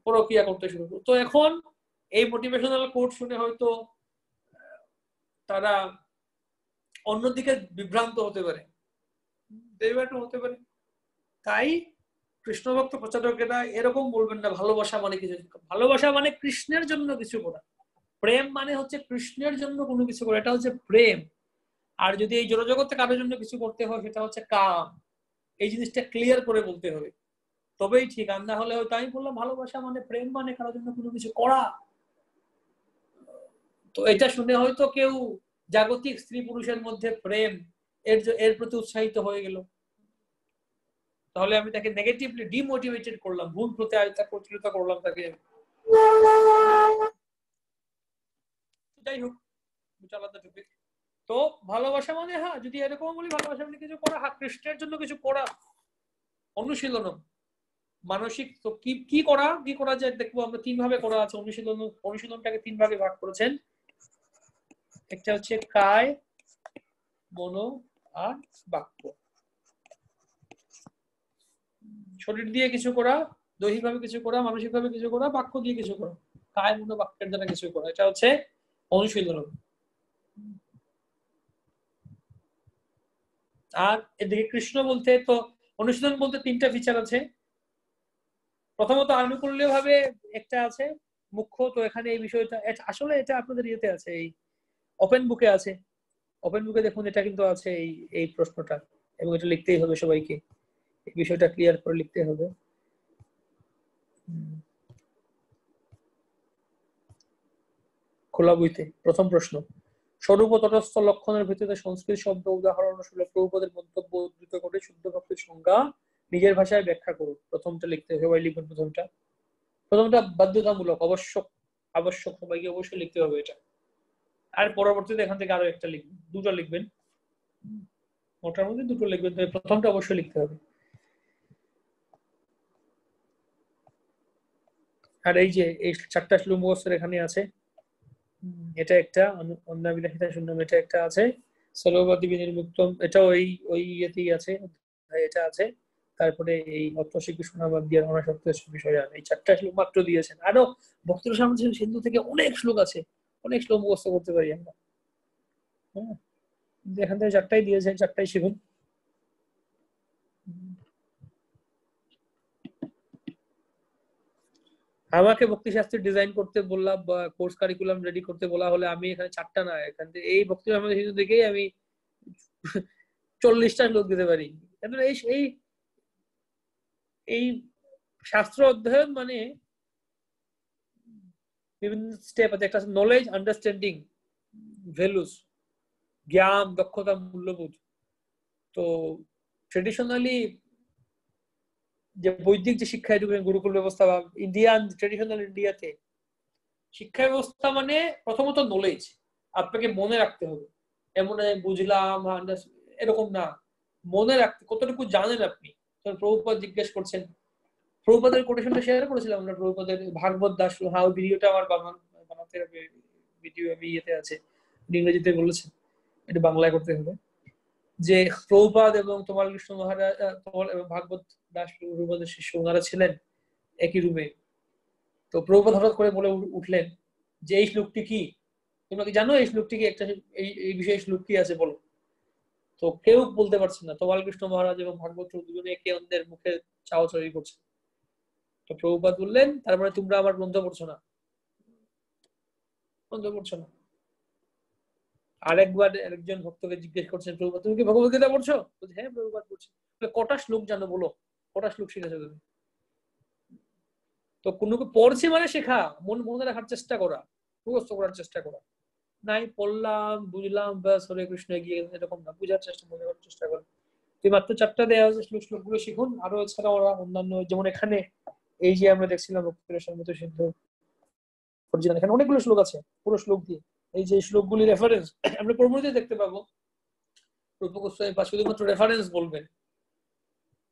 Speaker 1: পরক্রিয়া করতে শুরু করবো। তো এখন এই মোটিভেশনাল কোট শুনে হয়তো তারা অন্যদিকে বিভ্রান্ত হতে পারে, হতে পারে। তাই কৃষ্ণ ভক্ত প্রচারকেরা এরকম বলবেন না ভালোবাসা মানে কিছু, ভালোবাসা মানে কৃষ্ণের জন্য কিছু করা, প্রেম মানে হচ্ছে কৃষ্ণের জন্য কোনো কিছু করা, এটা হচ্ছে প্রেম। আর যদি এই জড়জগতে কারোর জন্য কিছু করতে হয় সেটা হচ্ছে কাম, এই জিনিসটা ক্লিয়ার করে বলতে হবে, তবেই ঠিক। আর না হলে হয়তো আমি বললাম ভালোবাসা মানে প্রেম মানে কারোর জন্য কোনো কিছু করা, তো এটা শুনে হয়তো কেউ জাগতিক স্ত্রী পুরুষের মধ্যে প্রেম এর প্রতি উৎসাহিত হয়ে গেল, তাহলে আমি তাকে নেগেটিভলি ডিমোটিভেটেড করলাম, ভুল প্রচলিত করলাম তাকে। যাই হোক, আলাদা টপিক। তো ভালোবাসা মানে, হ্যাঁ যদি এরকম বলি ভালোবাসা মানে কিছু করা, হ্যাঁ কৃষ্ণের জন্য কিছু করা, অনুশীলন, মানসিক তো কি করা যায় দেখবো আমরা। 3 ভাবে করা আছে অনুশীলনটাকে 3 ভাগে ভাগ করেছেন। একটা হচ্ছে কায়, মনো আর বাক্য। শরীর দিয়ে কিছু করা, দৈহিকভাবে কিছু করা, মানসিকভাবে কিছু করা, বাক্য দিয়ে কিছু করা, কায় মনো বাক্যের দ্বারা কিছু করা, এটা হচ্ছে অনুশীলন। আর এদিকে কৃষ্ণ বলতে তো অনুশীলন বলতে 3টা ফিচার আছে। প্রথমত আনুকূল্য ভাবে একটা আছে মুখ্য, তো এখানে এই বিষয়টা আসলে এটা আপনাদের ইয়েতে আছে, এই ওপেন বুকে আছে। ওপেন বুকে দেখুন এটা কিন্তু আছে এই প্রশ্নটা, এবং এটা লিখতেই হবে সবাইকে, এই বিষয়টা ক্লিয়ার করে লিখতে হবে। খোলা বইতে প্রথম প্রশ্ন, স্বরূপ ও তটস্থ লক্ষণের ভিত্তিতে সংস্কৃত শব্দ উদাহরণ প্রভুপদের মন্তব্য উদ্ধৃত করে শুদ্ধ ভক্তির সংজ্ঞা নিজের ভাষায় ব্যাখ্যা করুন। প্রথমটা লিখতে হবে, সবাই লিখবেন। প্রথমটা বাধ্যতামূলক, আবশ্যক, সবাইকে অবশ্যই লিখতে হবে এটা। আর পরবর্তীতে এখান থেকে আরো একটা লিখবেন, 2টা লিখবেন, মোটার মধ্যে 2টো লিখবেন, তবে প্রথমটা অবশ্যই লিখতে হবে। আর এই যে এই 4টা শ্লোক মুখস্থের এখানে আছে, এটা একটা অন্নাবিলাসিতা শূন্যম, এটা একটা আছে সর্ববাদী বিনির্মুক্তম, এটা ওই ইয়েতেই আছে, এটা আছে। তারপরে এই অর্থশিল্পী সোনাবাদ দিয়ে অনাসক্তের বিষয় আছে, এই 4টা শ্লোক মাত্র দিয়েছেন। আরো ভক্তের সামনে সিন্ধু থেকে অনেক শ্লোক আছে, অনেক শ্লোক মুখস্থ করতে পারি আমরা। হ্যাঁ, এখান থেকে 4টাই দিয়েছেন, 4টাই শিখুন। আমাকে ভক্তিশাস্ত্র ডিজাইন করতে বললাম বা কোর্স কারিকুলাম রেডি করতে বলা হলে আমি এখানে 4টা না, এখান থেকে এই ভক্তি আমাদের হিন্দু দিকেই আমি 40টা শ্লোক দিতে পারি। এই এই শাস্ত্র অধ্যয়ন মানে বিভিন্ন স্টেপ আছে, একটা নলেজ, আন্ডারস্ট্যান্ডিং, ভ্যালুস, জ্ঞান, দক্ষতা, মূল্যবোধ। তো ট্রেডিশনালি যে বৈদিক যে শিক্ষা এডুকেশন গুরুকুল ব্যবস্থা বা ইন্ডিয়ান ট্রেডিশনাল ইন্ডিয়াতে শিক্ষা ব্যবস্থা মানে প্রথমত নলেজ, আপনাকে মনে রাখতে হবে। এমন বুঝলাম এরকম না, মনে রাখতে কতটুকু জানেন আপনি। প্রভুপাদ জিজ্ঞেস করছেন, প্রভুপাদের কোটেশনটা শেয়ার করেছিলাম আমরা, প্রভুপাদের ভাগবত দাস, হাউ ভিডিওটা আমার বানাতে হবে, ভিডিও আমি ইয়েতে আছে, ইংরেজিতে বলেছেন, এটা বাংলায় করতে হবে। যে প্রভুপাদ এবং তোমার কৃষ্ণ মহারাজ এবং ভাগবত দাস প্রভুপাদের শিষ্য, ওনারা ছিলেন একই রুমে। তো প্রভুপাদ হঠাৎ করে বলে উঠলেন যে এই শ্লোকটি কি, তোমরা কি জানো এই শ্লোকটি কি, একটা এই বিষয়ে শ্লোক কি আছে বলো। তো কেউ বলতে পারছে না, তো বালকৃষ্ণ মহারাজ এবং ভাগবত দুজনে একে অন্যের মুখে চাওয়াচাওয়ি করছে। তো প্রভুপাদ বললেন, তারপরে তোমরা আমার গ্রন্থ পড়ছো না, আরেকবার একজন ভক্তকে জিজ্ঞেস করছেন, প্রভুপাদ তুমি কি ভগবত গীতা পড়ছো? হ্যাঁ প্রভুপাদ পড়ছি। কটা শ্লোক জানো বলো, কটা শ্লোক শিখেছো তুমি? তো কোনো পড়ছি মানে শেখা, মনে রাখার চেষ্টা করা, মুখস্থ করার চেষ্টা করা, নাই পড়লাম বুঝলাম ব্যাস হরে কৃষ্ণ এগিয়ে গেছে, এরকম না, বুঝার চেষ্টা, মনে করার চেষ্টা করা। তুই মাত্র 4টা দেওয়া হয়েছে শ্লোকগুলো শিখুন। আরো এছাড়া ওরা অন্যান্য, যেমন এখানে এই যে আমরা দেখছিলাম ভক্তিরসামৃত সিন্ধু অরিজিনাল, এখানে অনেকগুলো শ্লোক আছে পুরো শ্লোক দিয়ে। এই যে শ্লোকগুলি রেফারেন্স আমরা পরবর্তীতে দেখতে পাবো, রূপ গোস্বামী বা শুধুমাত্র রেফারেন্স বলবেন,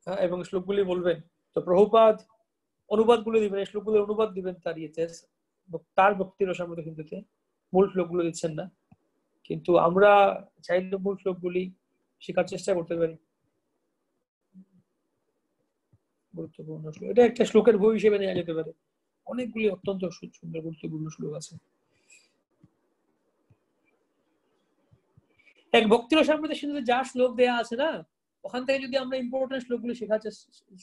Speaker 1: হ্যাঁ, এবং শ্লোকগুলি বলবেন। তো প্রভুপাদ অনুবাদ গুলো দিবেন, এই শ্লোকগুলোর অনুবাদ দিবেন তার ইয়েতে, তার ভক্তিরসামৃত সিন্ধুতে, মূল শ্লোকগুলো দিচ্ছেন না। কিন্তু আমরা চাইলে মূল শ্লোকগুলি শেখার চেষ্টা করতে পারি। গুরুত্বপূর্ণ শ্লোক, এটা একটা শ্লোকের বই হিসেবে নেওয়া যেতে পারে, অনেকগুলি অত্যন্ত সুন্দর গুরুত্বপূর্ণ শ্লোক আছে। এক ভক্তিরসামৃত সিন্ধুতে যা শ্লোক দেয়া আছে না, ওখান থেকে যদি আমরা ইম্পর্টেন্ট শ্লোকগুলি শেখা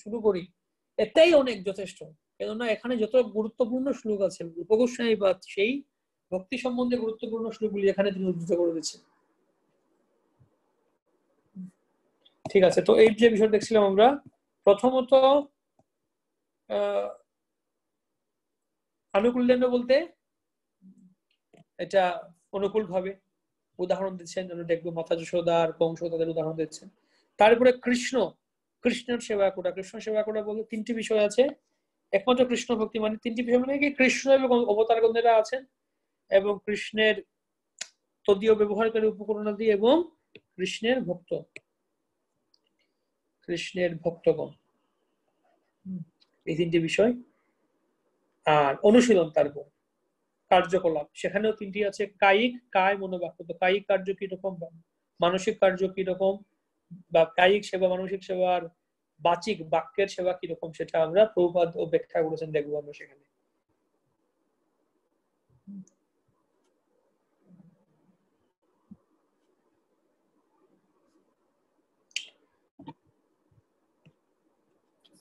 Speaker 1: শুরু করি, এটাই অনেক যথেষ্ট। কেননা এখানে যত গুরুত্বপূর্ণ শ্লোক আছে, উপগোস্বামী বা সেই ভক্তি সম্বন্ধে গুরুত্বপূর্ণ শ্লোকগুলি এখানে তিনি উদ্ধৃত করে দিচ্ছেন। ঠিক আছে, তো এই যে বিষয় দেখছিলাম আমরা, প্রথমত আনুকূল্যান্ড বলতে এটা অনুকূল ভাবে উদাহরণ দিচ্ছেন, আমরা দেখবো মাতা যশোদা আর কংস তাদের উদাহরণ দিচ্ছেন। তারপরে কৃষ্ণের সেবা করা, কৃষ্ণ সেবা করা বলতে 3টি বিষয় আছে। একমাত্র কৃষ্ণ ভক্তি মানে 3টি বিষয় মানে কি, কৃষ্ণ এবং অবতারগণেরা আছেন, এবং কৃষ্ণের তদীয় ব্যবহারকারী উপকরণাদি, এবং কৃষ্ণের ভক্তগণ। এই তিনটি বিষয়। আর অনুশীলন, তারপর কার্যকলাপ, সেখানেও তিনটি আছে, কায়িক, কায়, মনোবাক্য। তো কায়িক কার্য কিরকম, মানসিক কার্য কিরকম, বা কায়িক সেবা, মানসিক সেবা, আর বাচিক বাক্যের সেবা কিরকম, সেটা আমরা প্রভুপাদ ও ব্যাখ্যা করেছেন, দেখবো আমরা সেখানে।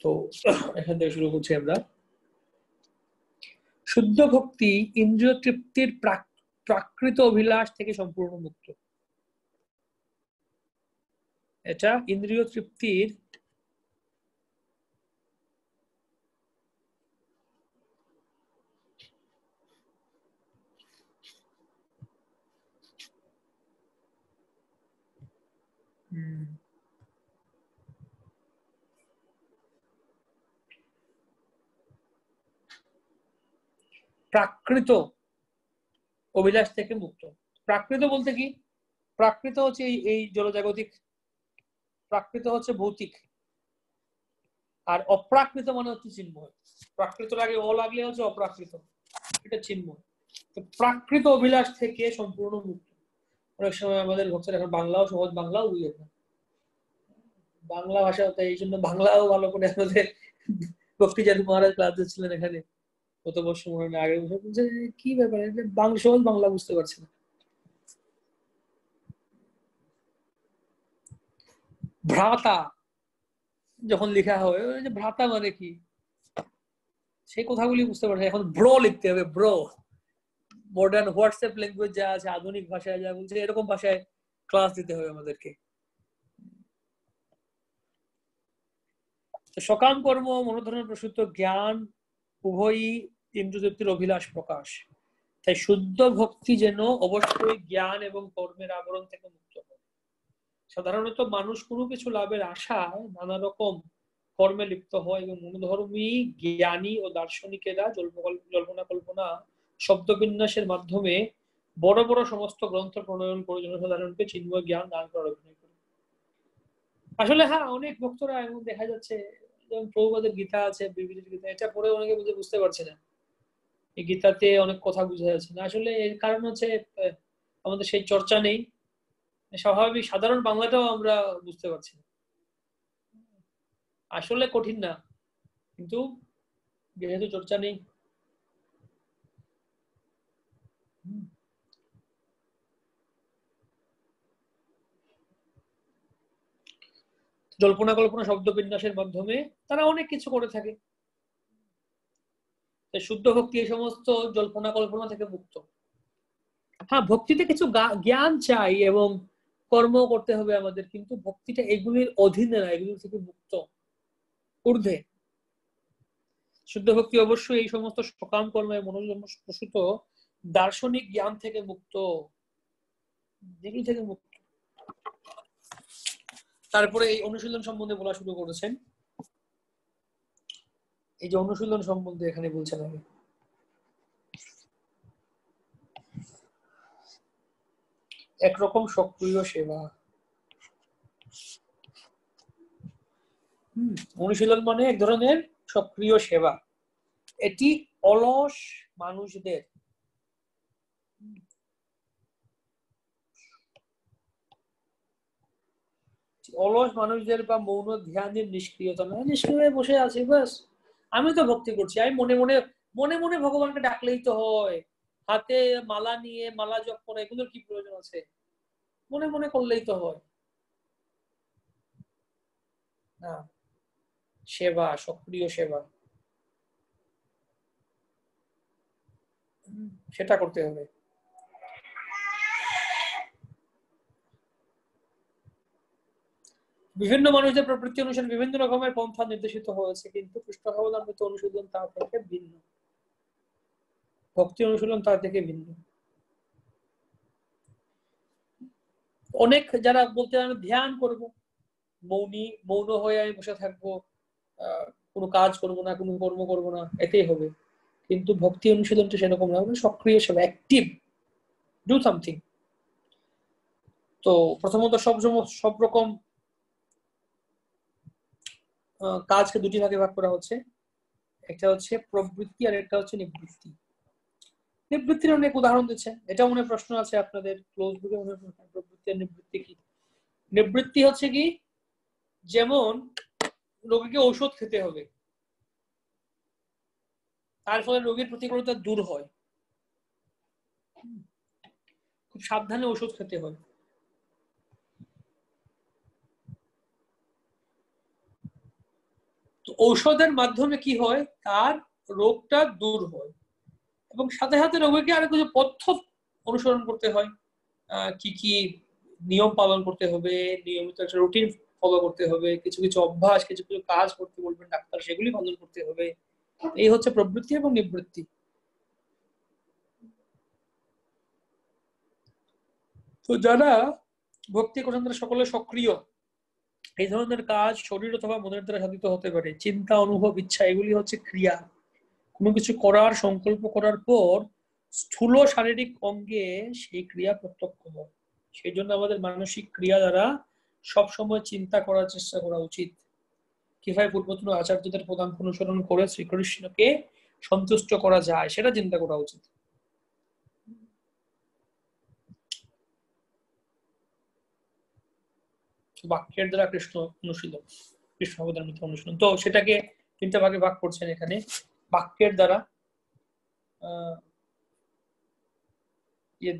Speaker 1: তো এখান থেকে শুরু করছি আমরা। শুদ্ধ ভক্তি ইন্দ্রিয় তৃপ্তির প্রাকৃত অভিলাষ থেকে সম্পূর্ণ মুক্ত। এটা ইন্দ্রিয় তৃপ্তির প্রাকৃত অভিলাষ থেকে মুক্ত। প্রাকৃত বলতে কি? প্রাকৃত হচ্ছে এই জলজাগতিক, প্রাকৃত হচ্ছে ভৌতিক, আর অপ্রাকৃত মানে হচ্ছে চিন্ময়। প্রাকৃত আগে ও লাগলে হচ্ছে অপ্রাকৃত, এটা চিন্ময়। তো প্রাকৃত অভিলাষ থেকে সম্পূর্ণ মুক্ত। অনেক সময় আমাদের ভক্তরা এখন বাংলাও সহজ বাংলাও বুঝে না, বাংলা ভাষা, এই জন্য বাংলাও ভালো করে আমাদের ভক্তি জাদু মহারাজ ক্লাস দিচ্ছিলেন এখানে কত বছর মনে আগে, বসে কি ব্যাপার, সহজ বাংলা বুঝতে পারছি না। ভ্রাতা যখন লেখা হয়, ওই যে ভ্রাতা মানে কি, সেই কথাগুলি বুঝতে পারছে। এখন ব্রো লিখতে হবে, ব্রো। মডার্ন হোয়াটসঅ্যাপ ল্যাঙ্গুয়েজ যা আছে, আধুনিক ভাষায় যা বলছে, এরকম ভাষায় ক্লাস দিতে হবে আমাদেরকে। সকাম কর্ম, মনোধর্ম প্রসূত জ্ঞান, উভয়ই ইন্দ্রতৃপ্তির অভিলাষ প্রকাশ। তাই শুদ্ধ ভক্তি যেন অবশ্যই জ্ঞান এবং কর্মের আবরণ থেকে মুক্ত হয়। সাধারণত মানুষ কোনো কিছু লাভের আশায় নানা রকম কর্মে লিপ্ত হয়, এবং মনোধর্মী জ্ঞানী ও দার্শনিকেরা জল্পনা কল্পনা শব্দবিন্যাসের মাধ্যমে বড় বড় সমস্ত গ্রন্থ প্রণয়ন করে জনসাধারণকে চিন্ময় জ্ঞান দান করার অভিনয় করে। আসলে হ্যাঁ, অনেক ভক্তরা এমন দেখা যাচ্ছে, যেমন প্রভুপাদের গীতা আছে, বিবৃতির গীতা, এটা পড়ে অনেকে বুঝতে পারছে না, এই গীতাতে অনেক কথা বুঝা যাচ্ছে না। আসলে এর কারণ হচ্ছে আমাদের সেই চর্চা নেই, স্বাভাবিক সাধারণ বাংলাটাও আমরা বুঝতে পারছি না। আসলে কঠিন না, কিন্তু যেহেতু চর্চা নেই। জল্পনা কল্পনা শব্দ বিন্যাসের মাধ্যমে তারা অনেক কিছু করে থাকে। শুদ্ধ ভক্তি এই সমস্ত জল্পনা কল্পনা থেকে মুক্ত। হ্যাঁ, ভক্তিতে কিছু জ্ঞান চাই এবং কর্ম করতে হবে আমাদের, কিন্তু ভক্তিটা এগুলির অধীনে না, এগুলি থেকে মুক্ত, ঊর্ধ্বে। শুদ্ধ ভক্তি অবশ্যই এই সমস্ত সকাম কর্মে মনোজন্ম প্রসূত দার্শনিক জ্ঞান থেকে মুক্ত, যেগুলি থেকে মুক্ত। তারপরে এই অনুশীলন সম্বন্ধে বলা শুরু করেছেন। এই যে অনুশীলন সম্বন্ধে এখানে বলছেন, আমি একরকম সক্রিয় সেবা। অনুশীলন মানে এক ধরনের সক্রিয় সেবা। এটি অলস মানুষদের, বা মৌন ধ্যানের নিষ্ক্রিয়তা নয়, নিষ্ক্রিয় বসে আছি বাস, আমি তো ভক্তি করছি, আমি মনে মনে মনে মনে ভগবানকে ডাকলেই তো হয়, হাতে মালা নিয়ে মালা জপ করা, এগুলোর কি প্রয়োজন আছে? মনে মনে করলেই তো হয় না। সেবা, সক্রিয় সেবা, সেটা করতে হবে। বিভিন্ন মানুষদের প্রবৃত্তি অনুসারে বিভিন্ন রকমের পন্থা নির্দেশিত হয়েছে, কিন্তু কৃষ্ণ ভাবনামৃত অনুশীলন তা থেকে ভিন্ন, ভক্তি অনুশীলন তার থেকে ভিন্ন। অনেক যারা বলতে আমি ধ্যান করব, মৌন হয়ে আমি বসে থাকবো, কোনো কাজ করব না, কোনো কর্ম করব না, এতেই হবে। কিন্তু ভক্তি অনুশীলনটা সেরকম না, সক্রিয় সেবা, অ্যাক্টিভ, ডু সামথিং। তো প্রথমত সব রকম কাজকে দুটি ভাগে ভাগ করা হচ্ছে। একটা হচ্ছে প্রবৃত্তি আর একটা হচ্ছে নিবৃত্তি। নিবৃত্তির অনেক উদাহরণ দিচ্ছেন, এটা মনে প্রশ্ন আছে আপনাদের ক্লোজ বুকে, মনে প্রবৃত্তি আর নিবৃত্তি কি। নিবৃত্তি হচ্ছে কি, যেমন রোগীকে ঔষধ খেতে হবে, তার ফলে রোগীর প্রতিকূলতা দূর হয়, খুব সাবধানে ওষুধ খেতে হয়। তো ঔষধের মাধ্যমে কি হয়, তার রোগটা দূর হয়, এবং সাথে সাথে রোগীকে আরো কিছু পথ্য অনুসরণ করতে হয়, কি কি নিয়ম পালন করতে হবে, নিয়মিত একটা রুটিন ফলো করতে হবে, কিছু কিছু অভ্যাস, কিছু কিছু কাজ করতে বলবেন ডাক্তার, সেগুলি পালন করতে হবে। এই হচ্ছে প্রবৃত্তি এবং নিবৃত্তি। তো যারা ভক্তি করেন তারা সকলে সক্রিয়। এই ধরনের কাজ শরীর অথবা মনের দ্বারা সাধিত হতে পারে। চিন্তা, অনুভব, ইচ্ছা এগুলি হচ্ছে ক্রিয়া। কোনো কিছু করার সংকল্প করার পর স্থূল শারীরিক অঙ্গে সেই ক্রিয়া প্রত্যক্ষ হয়। সেই জন্য আমাদের মানসিক ক্রিয়া দ্বারা সবসময় চিন্তা করার চেষ্টা করা উচিত, কিভাবে পূর্বতন আচার্যদের পদাঙ্ক অনুসরণ করে শ্রীকৃষ্ণকে সন্তুষ্ট করা যায় সেটা চিন্তা করা উচিত। বাক্যের দ্বারা কৃষ্ণ অনুশীলন, কৃষ্ণ অবদান অনুশীলন, তো সেটাকে তিনটা ভাগে ভাগ করছেন এখানে। বাক্যের দ্বারা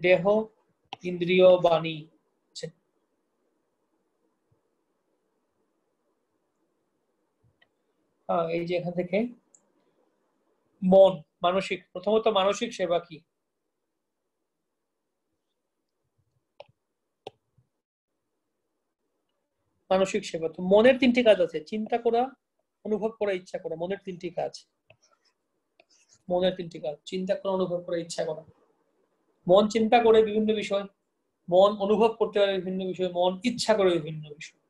Speaker 1: দেহ, ইন্দ্রিয়, বাণী, এই যে এখান থেকে মন, মানসিক, প্রথমত মানসিক সেবা কি, মানসিক সেবা। তো মনের তিনটি কাজ আছে, চিন্তা করা, অনুভব করা, ইচ্ছা করা। মনের তিনটি কাজ, মনের তিনটি কাজ, চিন্তা করা, অনুভব করা, ইচ্ছা করা। মন চিন্তা করে বিভিন্ন বিষয়, মন অনুভব করতে পারে বিভিন্ন বিষয়, মন ইচ্ছা করে বিভিন্ন বিষয়।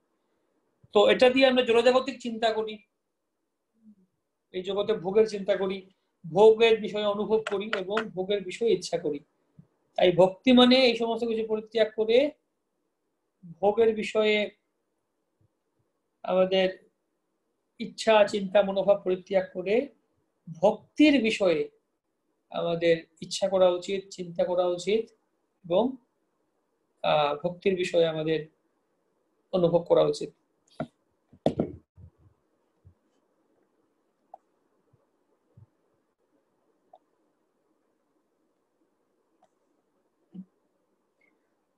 Speaker 1: তো এটা দিয়ে আমরা জড়জাগতিক চিন্তা করি, এই জগতে ভোগের চিন্তা করি, ভোগের বিষয়ে অনুভব করি এবং ভোগের বিষয়ে ইচ্ছা করি। তাই ভক্তি মানে এই সমস্ত কিছু পরিত্যাগ করে ভোগের বিষয়ে আমাদের ইচ্ছা, চিন্তা, মনোভাব পরিত্যাগ করে ভক্তির বিষয়ে আমাদের ইচ্ছা করা উচিত, চিন্তা করা উচিত এবং ভক্তির বিষয়ে আমাদের অনুভব করা উচিত।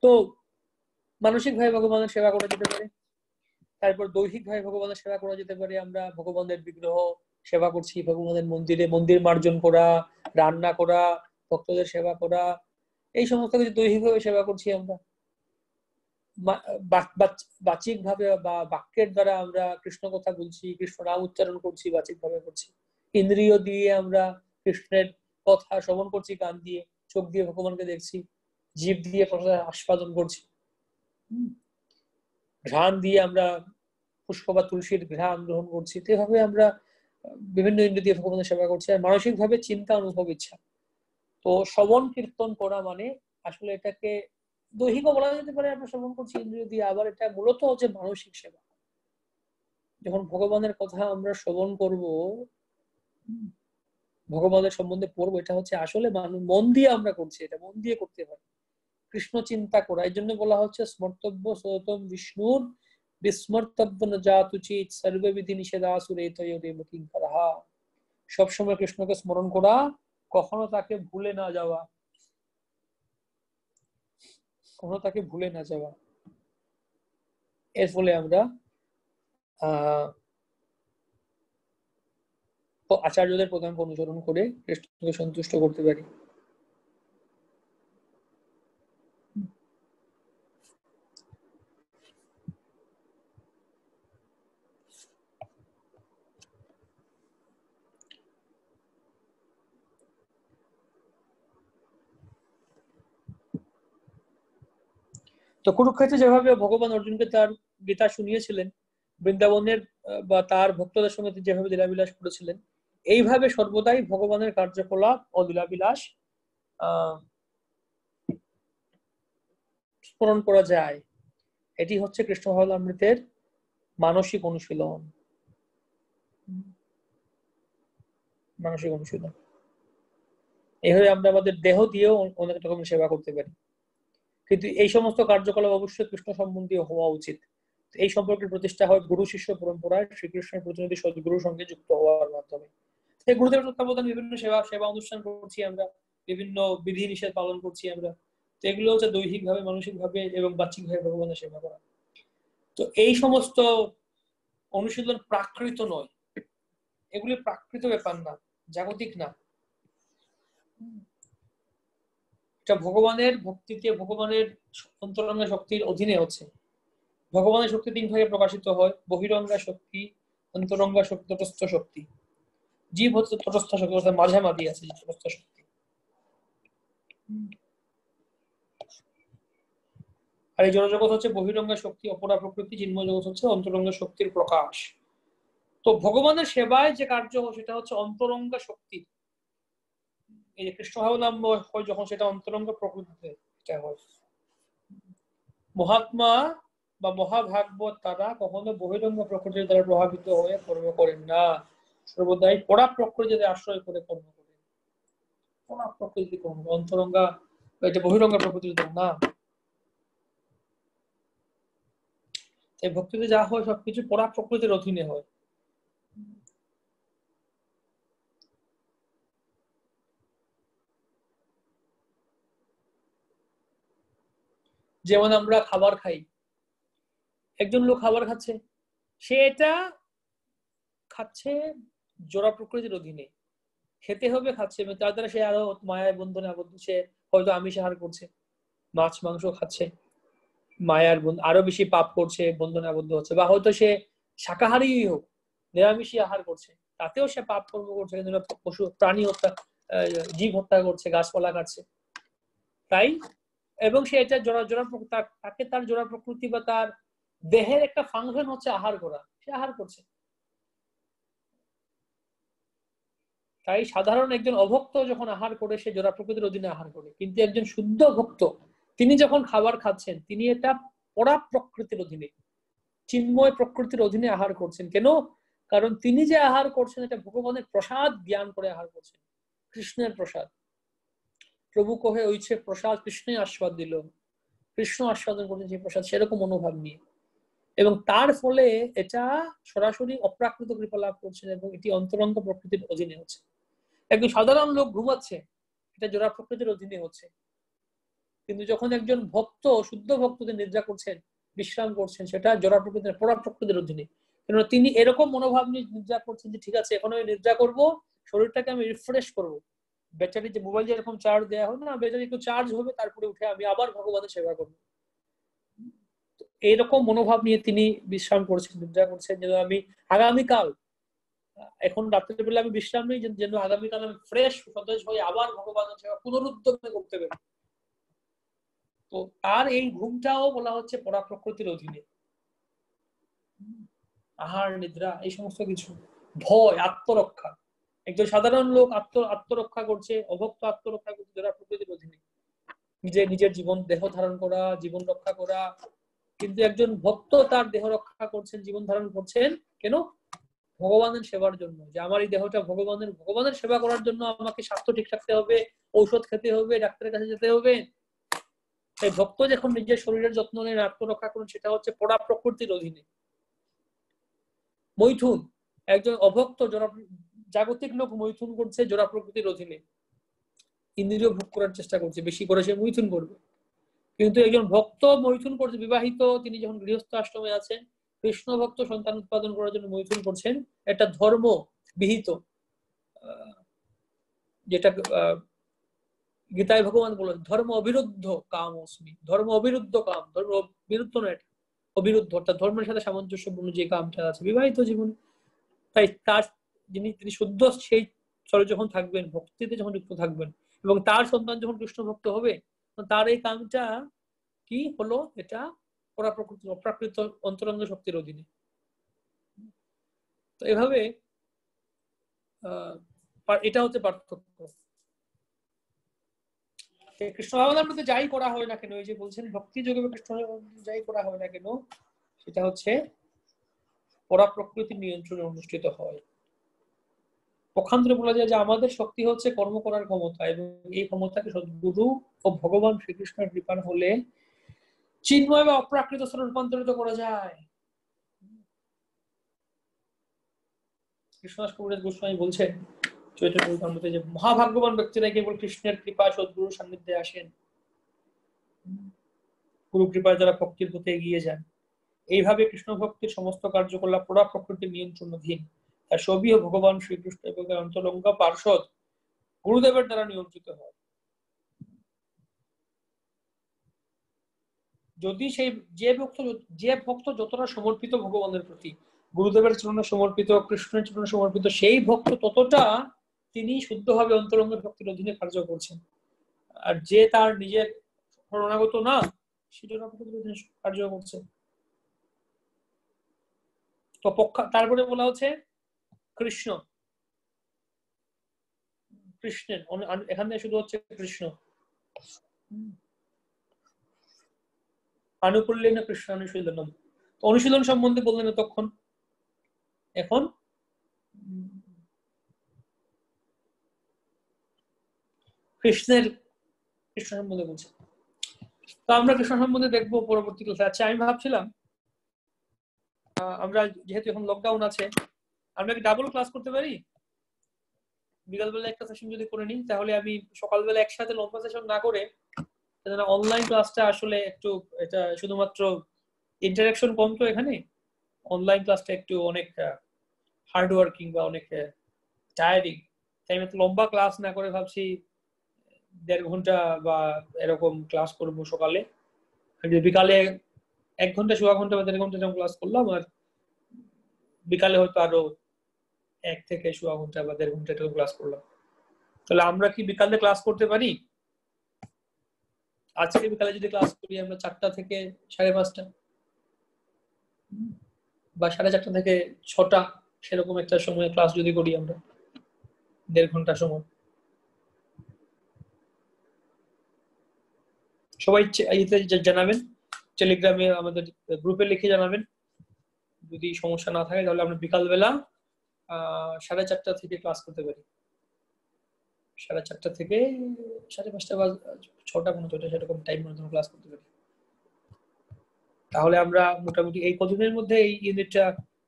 Speaker 1: তো মানসিকভাবে ভগবানের সেবা করা যেতে পারে, তারপর দৈহিকভাবে ভগবানের সেবা করা যেতে পারে। আমরা ভগবানের বিগ্রহ সেবা করছি, ভগবানের মন্দিরে মন্দির মার্জন করা, রান্না করা, ভক্তদের সেবা করা, এই সমস্ত কিছু দৈহিকভাবে সেবা করছি আমরা। বাচিক ভাবে বা বাক্যের দ্বারা আমরা কৃষ্ণ কথা বলছি, কৃষ্ণ নাম উচ্চারণ করছি, বাচিক ভাবে করছি। ইন্দ্রিয় দিয়ে আমরা কৃষ্ণের কথা শ্রবণ করছি, কান দিয়ে, চোখ দিয়ে ভগবানকে দেখছি, জিভ দিয়ে আস্বাদন করছি, ঘ্রাণ দিয়ে আমরা পুষ্প বা তুলসীর ঘ্রাণ গ্রহণ করছি। এভাবে আমরা বিভিন্ন ইন্দ্রিয় দিয়ে ভগবানের সেবা করছি। আর মানসিক ভাবে চিন্তা, অনুভব, ইচ্ছা। তো শ্রবণ কীর্তন করা মানে আসলে এটাকে দৈহিক বলা যেতে পারে, আমরা শ্রবণ করছি ইন্দ্রিয় দিয়ে, আবার এটা মূলত হচ্ছে মানসিক সেবা। যখন ভগবানের কথা আমরা শ্রবণ করব, ভগবানের সম্বন্ধে পড়বো, এটা হচ্ছে আসলে মন দিয়ে আমরা করছি, এটা মন দিয়ে করতে হয়, কৃষ্ণ চিন্তা করা। এই জন্য বলা হচ্ছে স্মর্তব্য সততম বিষ্ণুর বিস্মর্তব্য ন জাত উচিত সর্ববিধি নিষেধাসুরে তয়োদেব কিঙ্করঃ। সবসময় কৃষ্ণকে স্মরণ করা, কখনো তাকে ভুলে না যাওয়া, কখনো তাকে ভুলে না যাওয়া। এর ফলে আমরা আচার্যদের পদাঙ্ক অনুসরণ করে কৃষ্ণকে সন্তুষ্ট করতে পারি। তো কুরুক্ষেত্রে যেভাবে ভগবান অর্জুনকে তার গীতা শুনিয়েছিলেন, বৃন্দাবনের বা তার ভক্তদের সঙ্গে যেভাবে লীলাবিলাস করেছিলেন, এইভাবে সর্বদাই ভগবানের কার্যকলাপ ও লীলাবিলাস স্মরণ করা যায়। এটি হচ্ছে কৃষ্ণ ভাবনামৃতের মানসিক অনুশীলন। মানসিক অনুশীলন। এইভাবে আমরা আমাদের দেহ দিয়েও অনেক রকমের সেবা করতে পারি, কিন্তু এই সমস্ত কার্যকলাপ অবশ্যই কৃষ্ণ সম্বন্ধীয় হওয়া উচিত। এই সম্পর্কের প্রতিষ্ঠা হয় গুরু শিষ্য পরম্পরায় শ্রীকৃষ্ণের প্রতিনিধি সদ্গুরুর সঙ্গে যুক্ত হওয়ার মাধ্যমে। এই গুরুদেবের তত্ত্বাবধানে বিভিন্ন সেবা অনুষ্ঠান করছি আমরা, বিভিন্ন বিধি নিষেধ পালন করছি আমরা। তো এগুলো হচ্ছে দৈহিক ভাবে, মানসিক ভাবে এবং বাহ্যিক ভাবে ভগবানের সেবা করা। তো এই সমস্ত অনুশীলন প্রাকৃত নয়, এগুলি প্রাকৃত ব্যাপার না, জাগতিক না। এটা ভগবানের ভক্তিতে, ভগবানের অন্তরঙ্গ শক্তির অধীনে হচ্ছে। ভগবানের শক্তি তিন ভাগে প্রকাশিত হয়: বহিরঙ্গা শক্তি, অন্তরঙ্গা শক্তি, তটস্থ শক্তি। জীব হচ্ছে তটস্থ শক্তি, অর্থাৎ মাঝামাঝি আছে তটস্থ শক্তি। আর এই জড়জগৎ হচ্ছে বহিরঙ্গা শক্তি, অপরা প্রকৃতি। চিন্ময় জগৎ হচ্ছে অন্তরঙ্গ শক্তির প্রকাশ। তো ভগবানের সেবায় যে কার্য সেটা হচ্ছে অন্তরঙ্গা শক্তি। এই যে কৃষ্ণ ভাবনাম হয় যখন, সেটা অন্তরঙ্গ প্রকৃতিতে এটা হয়। মহাত্মা বা মহাভাগবত তারা কখনো বহিরঙ্গ প্রকৃতির দ্বারা প্রভাবিত হয়ে কর্ম করেন না, সর্বদাই পরা প্রকৃতিতে আশ্রয় করে কর্ম করেন। পরা প্রকৃতি কর্ম, অন্তরঙ্গা এটা বহিরঙ্গা প্রকৃতির দ্বারা না। এই ভক্তিতে যা হয় সবকিছু পরা প্রকৃতির অধীনে হয়। যেমন আমরা খাবার খাই, একজন লোক খাবার খাচ্ছে, সে এটা খাচ্ছে জোড়া প্রকৃতির অধীনে, খেতে হবে খাচ্ছে, তার দ্বারা সে আরো মায়ার বন্ধনে আবদ্ধ। সে হয়তো আমিষ আহার করছে, মাছ মাংস খাচ্ছে, মায়ার আরো বেশি পাপ করছে, বন্ধনে আবদ্ধ হচ্ছে। বা হয়তো সে শাকাহারী হোক, নিরামিষই আহার করছে, তাতেও সে পাপ কর্ম করছে, পশু প্রাণী হত্যা, জীব হত্যা করছে, গাছপালা কাটছে। তাই এবং সে এটা তাকে তার জোড়া প্রকৃতি বা তার দেহের একটা ফাংশন হচ্ছে আহার করা, সে আহার করছে। তাই সাধারণ একজন অভক্ত যখন আহার করে, সে জোড়া প্রকৃতির অধীনে আহার করে। কিন্তু একজন শুদ্ধ ভক্ত, তিনি যখন খাবার খাচ্ছেন, তিনি এটা পরা প্রকৃতির অধীনে, চিন্ময় প্রকৃতির অধীনে আহার করছেন। কেন? কারণ তিনি যে আহার করছেন এটা ভগবানের প্রসাদ জ্ঞান করে আহার করছেন, কৃষ্ণের প্রসাদ। প্রভু কহে ওইছে প্রসাদ কৃষ্ণই আস্বাদ দিল, কৃষ্ণ আস্বাদন করছেন সেই প্রসাদ, সেরকম মনোভাব নিয়ে। এবং তার ফলে এটা সরাসরি অপ্রাকৃত কৃপা লাভ করছেন এবং এটি অন্তরঙ্গ প্রকৃতির অধীনে হচ্ছে। একজন সাধারণ লোক ঘুমাচ্ছে, এটা জোড়া প্রকৃতির অধীনে হচ্ছে। কিন্তু যখন একজন ভক্ত, শুদ্ধ ভক্তদের নিদ্রা করছেন, বিশ্রাম করছেন, সেটা জোড়া প্রকৃতির, পরা প্রকৃতির অধীনে। কেননা তিনি এরকম মনোভাব নিয়ে নিদ্রা করছেন যে ঠিক আছে, এখন আমি নিদ্রা করব, শরীরটাকে আমি রিফ্রেশ করব। ব্যাটারি, যে মোবাইল যেরকম চার্জ দেওয়া হয় না, ব্যাটারি একটু চার্জ হবে, তারপরে উঠে আমি আবার ভগবানের সেবা করবো। এইরকম মনোভাব নিয়ে তিনি বিশ্রাম করছেন, নিদ্রা করছেন, যেন আমি আগামীকাল, এখন রাত্রেবেলা আমি বিশ্রাম নেই, যেন আগামীকাল আমি ফ্রেশ সতেজ হয়ে আবার ভগবানের সেবা পুনরুদ্যমে করতে পারি। তো তার এই ঘুমটাও বলা হচ্ছে পরা প্রকৃতির অধীনে। আহার নিদ্রা এই সমস্ত কিছু, ভয়, আত্মরক্ষা। একজন সাধারণ লোক আত্মরক্ষা করছে, অভক্ত আত্মরক্ষা করছে যারা প্রকৃতির অধীনে, নিজের জীবন, দেহ ধারণ করা, জীবন রক্ষা করা। কিন্তু একজন ভক্ত তার দেহ রক্ষা করছেন, জীবন ধারণ করছেন কেন? ভগবানের সেবার জন্য। যে আমার এই দেহটা ভগবানের সেবা করার জন্য আমাকে স্বাস্থ্য ঠিক রাখতে হবে, ঔষধ খেতে হবে, ডাক্তারের কাছে যেতে হবে। এই ভক্ত যখন নিজের শরীরের যত্ন নেন, আত্মরক্ষা করেন, সেটা হচ্ছে পরা প্রকৃতির অধীনে। মৈথুন, একজন অভক্ত জাগতিক লোক মৈথুন করছে জোড়া প্রকৃতির অধীনে, ইন্দ্রিয় ভোগ করার চেষ্টা করছে, বেশি করে সে মৈথুন করবে। কিন্তু একজন ভক্ত মৈথুন করছে, বিবাহিত, তিনি যখন গৃহস্থ আশ্রমে আছেন, কৃষ্ণ ভক্ত সন্তান উৎপাদন করার জন্য মৈথুন করছেন, এটা ধর্ম বিহিত, যেটা গীতায় ভগবান বলেন ধর্ম অবিরুদ্ধ কাম অস্মি, ধর্ম অবিরুদ্ধ কাম, ধর্ম বিরুদ্ধ নয়, এটা অবিরুদ্ধ, অর্থাৎ ধর্মের সাথে সামঞ্জস্যপূর্ণ যে কামটা আছে বিবাহিত জীবন। তাই তার তিনি শুদ্ধ সেই স্তরে যখন থাকবেন, ভক্তিতে যখন যুক্ত থাকবেন, এবং তার সন্তান যখন কৃষ্ণ ভক্ত হবে, তার এই কামটা কি হলো? এটা পরা প্রকৃতির, অপ্রাকৃত অন্তরঙ্গ শক্তির অধীনে। তো এভাবে এটা হচ্ছে পার্থক্য। কৃষ্ণ ভাবনার মধ্যে যাই করা হয় না কেন, এই যে বলছেন ভক্তি যোগে কৃষ্ণ যাই করা হয় না কেন, সেটা হচ্ছে পরা প্রকৃতির নিয়ন্ত্রণে অনুষ্ঠিত হয়। পক্ষান্তরে বলা যায় যে আমাদের শক্তি হচ্ছে কর্ম করার ক্ষমতা, এবং এই ক্ষমতাকে সদ্গুরু ও ভগবান শ্রীকৃষ্ণের কৃপার হলে চিন্ময় বা অপ্রাকৃত স্তরে রূপান্তরিত করা যায়। কৃষ্ণদাস কবিরাজ গোস্বামী বলছেন চৈতন্য চরিতামৃতে যে মহাভাগ্যবান ব্যক্তিরা কেবল কৃষ্ণের কৃপা সদ্গুরুর সান্নিধ্যে আসেন, গুরু কৃপায় যারা ভক্তির পথে এগিয়ে যান। এইভাবে কৃষ্ণ ভক্তির সমস্ত কার্যকলাপ পুরা প্রকৃতির নিয়ন্ত্রণাধীন, তার সবই ভগবান শ্রীকৃষ্ণ এবং অন্তরঙ্গ পার্ষদ গুরুদেবের দ্বারা নিয়ন্ত্রিত হয়। যদি সেই যে ভক্ত যতটা সমর্পিত ভগবানের প্রতি, গুরুদেবের চরণে সমর্পিত, কৃষ্ণের চরণে সমর্পিত, সেই ভক্ত ততটা তিনি শুদ্ধভাবে অন্তরঙ্গ ভক্তির অধীনে কার্য করছেন। আর যে তার নিজের শরণাগত না, সেটা কার্য করছে। তো তারপরে বলা হচ্ছে কৃষ্ণ, কৃষ্ণের এখানে শুধু হচ্ছে কৃষ্ণ, আনুকূল্যেন কৃষ্ণ অনুশীলনম। অনুশীলন সম্বন্ধে বললেন তখন, এখন কৃষ্ণ সম্বন্ধে বলছে। তো আমরা কৃষ্ণ সম্বন্ধে দেখবো পরবর্তী ক্লাসে। আচ্ছা, আমি ভাবছিলাম আমরা যেহেতু এখন লকডাউন আছে, আমরা কি ডাবল ক্লাস করতে পারি? বিকালবেলা একটা সেশন যদি করে নিই, তাহলে আমি সকালবেলা একসাথে লম্বা সেশন না করে অনলাইন ক্লাসটা আসলে একটু, এটা শুধুমাত্র ইন্টারাকশন কম, তো এখানে অনলাইন ক্লাসটা একটু অনেক হার্ড ওয়ার্কিং বা অনেক টায়ারিং, তাই আমি লম্বা ক্লাস না করে ভাবছি 1.5 ঘন্টা বা এরকম ক্লাস করবো সকালে, বিকালে 1 ঘন্টা, সোয়া ঘন্টা বা 1.5 ঘন্টা এরকম ক্লাস করলাম, আর বিকালে হয়তো আরো 1 থেকে সোয়া ঘন্টা বা 1.5 ঘন্টা এরকম ক্লাস করলাম। তাহলে আমরা কি বিকালে ক্লাস করতে পারি? আজকে বিকালে যদি ক্লাস করি আমরা 4টা থেকে 5:30, বা 4:30 থেকে 6টা, সেরকম একটা সময় ক্লাস যদি করি আমরা, 1.5 ঘন্টা সময়। সবাই জানাবেন, টেলিগ্রামে আমাদের গ্রুপে লিখে জানাবেন। যদি সমস্যা না থাকে তাহলে আমরা বিকালবেলা 4:30 থেকে ক্লাস করতে পারি। 4:30 থেকে 5:30 বা 6টা 5:45 সেরকম টাইম মতো ক্লাস করতে পারি। তাহলে আমরা মোটামুটি এই কদিনের মধ্যে এই ইউনিটটা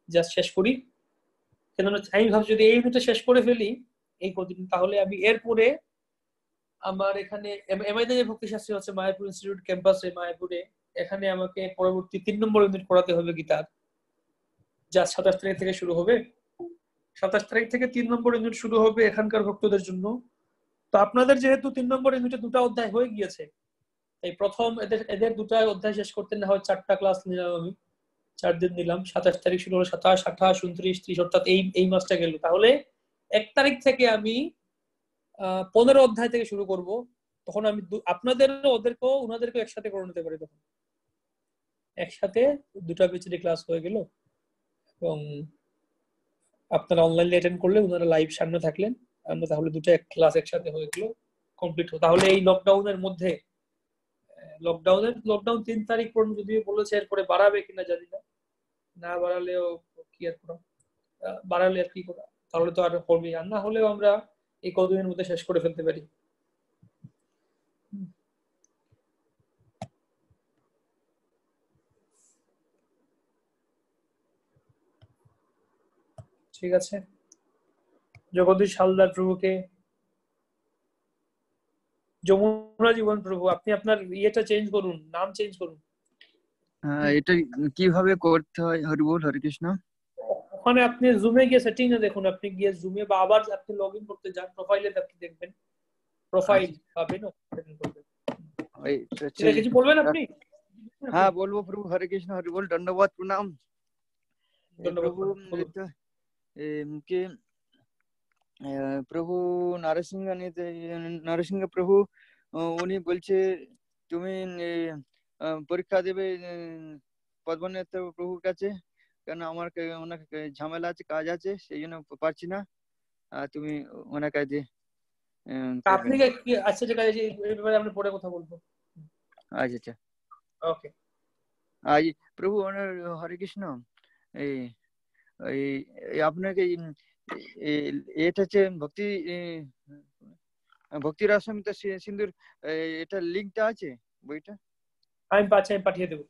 Speaker 1: জাস্ট শেষ করি। কেননা আমি ভাবছি যদি এই ইউনিটটা শেষ করে ফেলি এই কদিন, তাহলে আমি এরপরে আমার এখানে এমআইতে যে ভক্তি শাস্ত্রী হচ্ছে মায়াপুর ইনস্টিটিউট ক্যাম্পাসে মায়াপুরে, এখানে আমাকে পরবর্তী 3 নম্বর ইউনিট পড়াতে হবে গীতার, যা 27 তারিখ থেকে শুরু হবে। 27 তারিখ থেকে 3 নম্বর ইউনিট শুরু হবে এখানকার ভক্তদের জন্য। তো আপনাদের যেহেতু 3 নম্বর ইউনিটে 2টা অধ্যায় হয়ে গিয়েছে, এই প্রথম এদের 2টা অধ্যায় শেষ করতে না হয় 4টা ক্লাস নিলাম আমি, 4 দিন নিলাম। 27 তারিখ শুরু হলো, 27, 28, 29, 30, অর্থাৎ এই মাসটা গেল। তাহলে 1 তারিখ থেকে আমি 15 অধ্যায় থেকে শুরু করব। তখন আমি আপনাদেরও ওদেরকেও ওনাদেরকেও একসাথে করে নিতে পারি। তখন একসাথে 2টা পিএইচডি ক্লাস হয়ে গেল, এবং আপনারা অনলাইনে অ্যাটেন্ড করলে ওনারা লাইভ সামনে থাকলেন, আমরা তাহলে 2টা ক্লাস একসাথে হয়ে গেল, কমপ্লিট হলো। তাহলে এই লকডাউনের মধ্যে, লকডাউন 3 তারিখ পর্যন্ত যদিও বলেছে, এরপরে বাড়াবে কিনা জানি না, না বাড়ালেও কি আর করা, বাড়ালে আর কি করা, তাহলে তো আর হবে, আর না হলেও আমরা এই কদিনের মধ্যে শেষ করে ফেলতে পারি। ঠিক আছে, জগদীশ হালদার প্রভুকে, যমুনা জীবন প্রভু, আপনি আপনার ইয়েটা চেঞ্জ করুন, নাম চেঞ্জ করুন।
Speaker 2: এটা কিভাবে করতে হয়? হরি বল, হরে কৃষ্ণ।
Speaker 1: ওখানে আপনি জুমে গিয়ে সেটিং এ দেখুন, আপনি গিয়ে জুমে বা আবার আপনি লগ ইন করতে যান, প্রোফাইলে আপনি দেখবেন, প্রোফাইল পাবেন, কিছু বলবেন আপনি?
Speaker 2: হ্যাঁ বলবো প্রভু, হরে কৃষ্ণ, হরি বল, দণ্ডবত প্রণাম প্রভু। প্রভু নরসিংহ প্রভু উনি বলছে তুমি পরীক্ষা দেবে পদ্মনাথ প্রভুর কাছে, কেন আমার অনেক ঝামেলা আছে, কাজ আছে, সেই জন্য পারছি না, তুমি ওনার কাছে
Speaker 1: আপনি কি আচ্ছা ঠিক আছে, এই ব্যাপারে আমরা পরে কথা বলবো।
Speaker 2: আচ্ছা আচ্ছা,
Speaker 1: ওকে।
Speaker 2: প্রভু হরে কৃষ্ণ, এই আপনাকে এটা হচ্ছে ভক্তি রাসমৃত সিন্ধুর এটা লিঙ্কটা আছে বইটা?
Speaker 1: আমি পাঠিয়ে দেবো।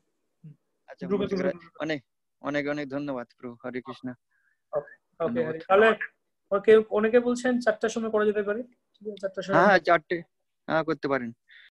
Speaker 2: আচ্ছা
Speaker 1: গ্রুপে
Speaker 2: অনেক অনেক অনেক ধন্যবাদ প্রভু। হরে কৃষ্ণ।
Speaker 1: ওকে ওকে
Speaker 2: ধন্যবাদ।
Speaker 1: তাহলে ওকে অনেকে বলছেন 4টার সময় করা যেতে পারে, ঠিক আছে 4টার সময়
Speaker 2: হ্যাঁ
Speaker 1: আমরা
Speaker 2: হ্যাঁ 4টে হ্যাঁ করতে পারেন।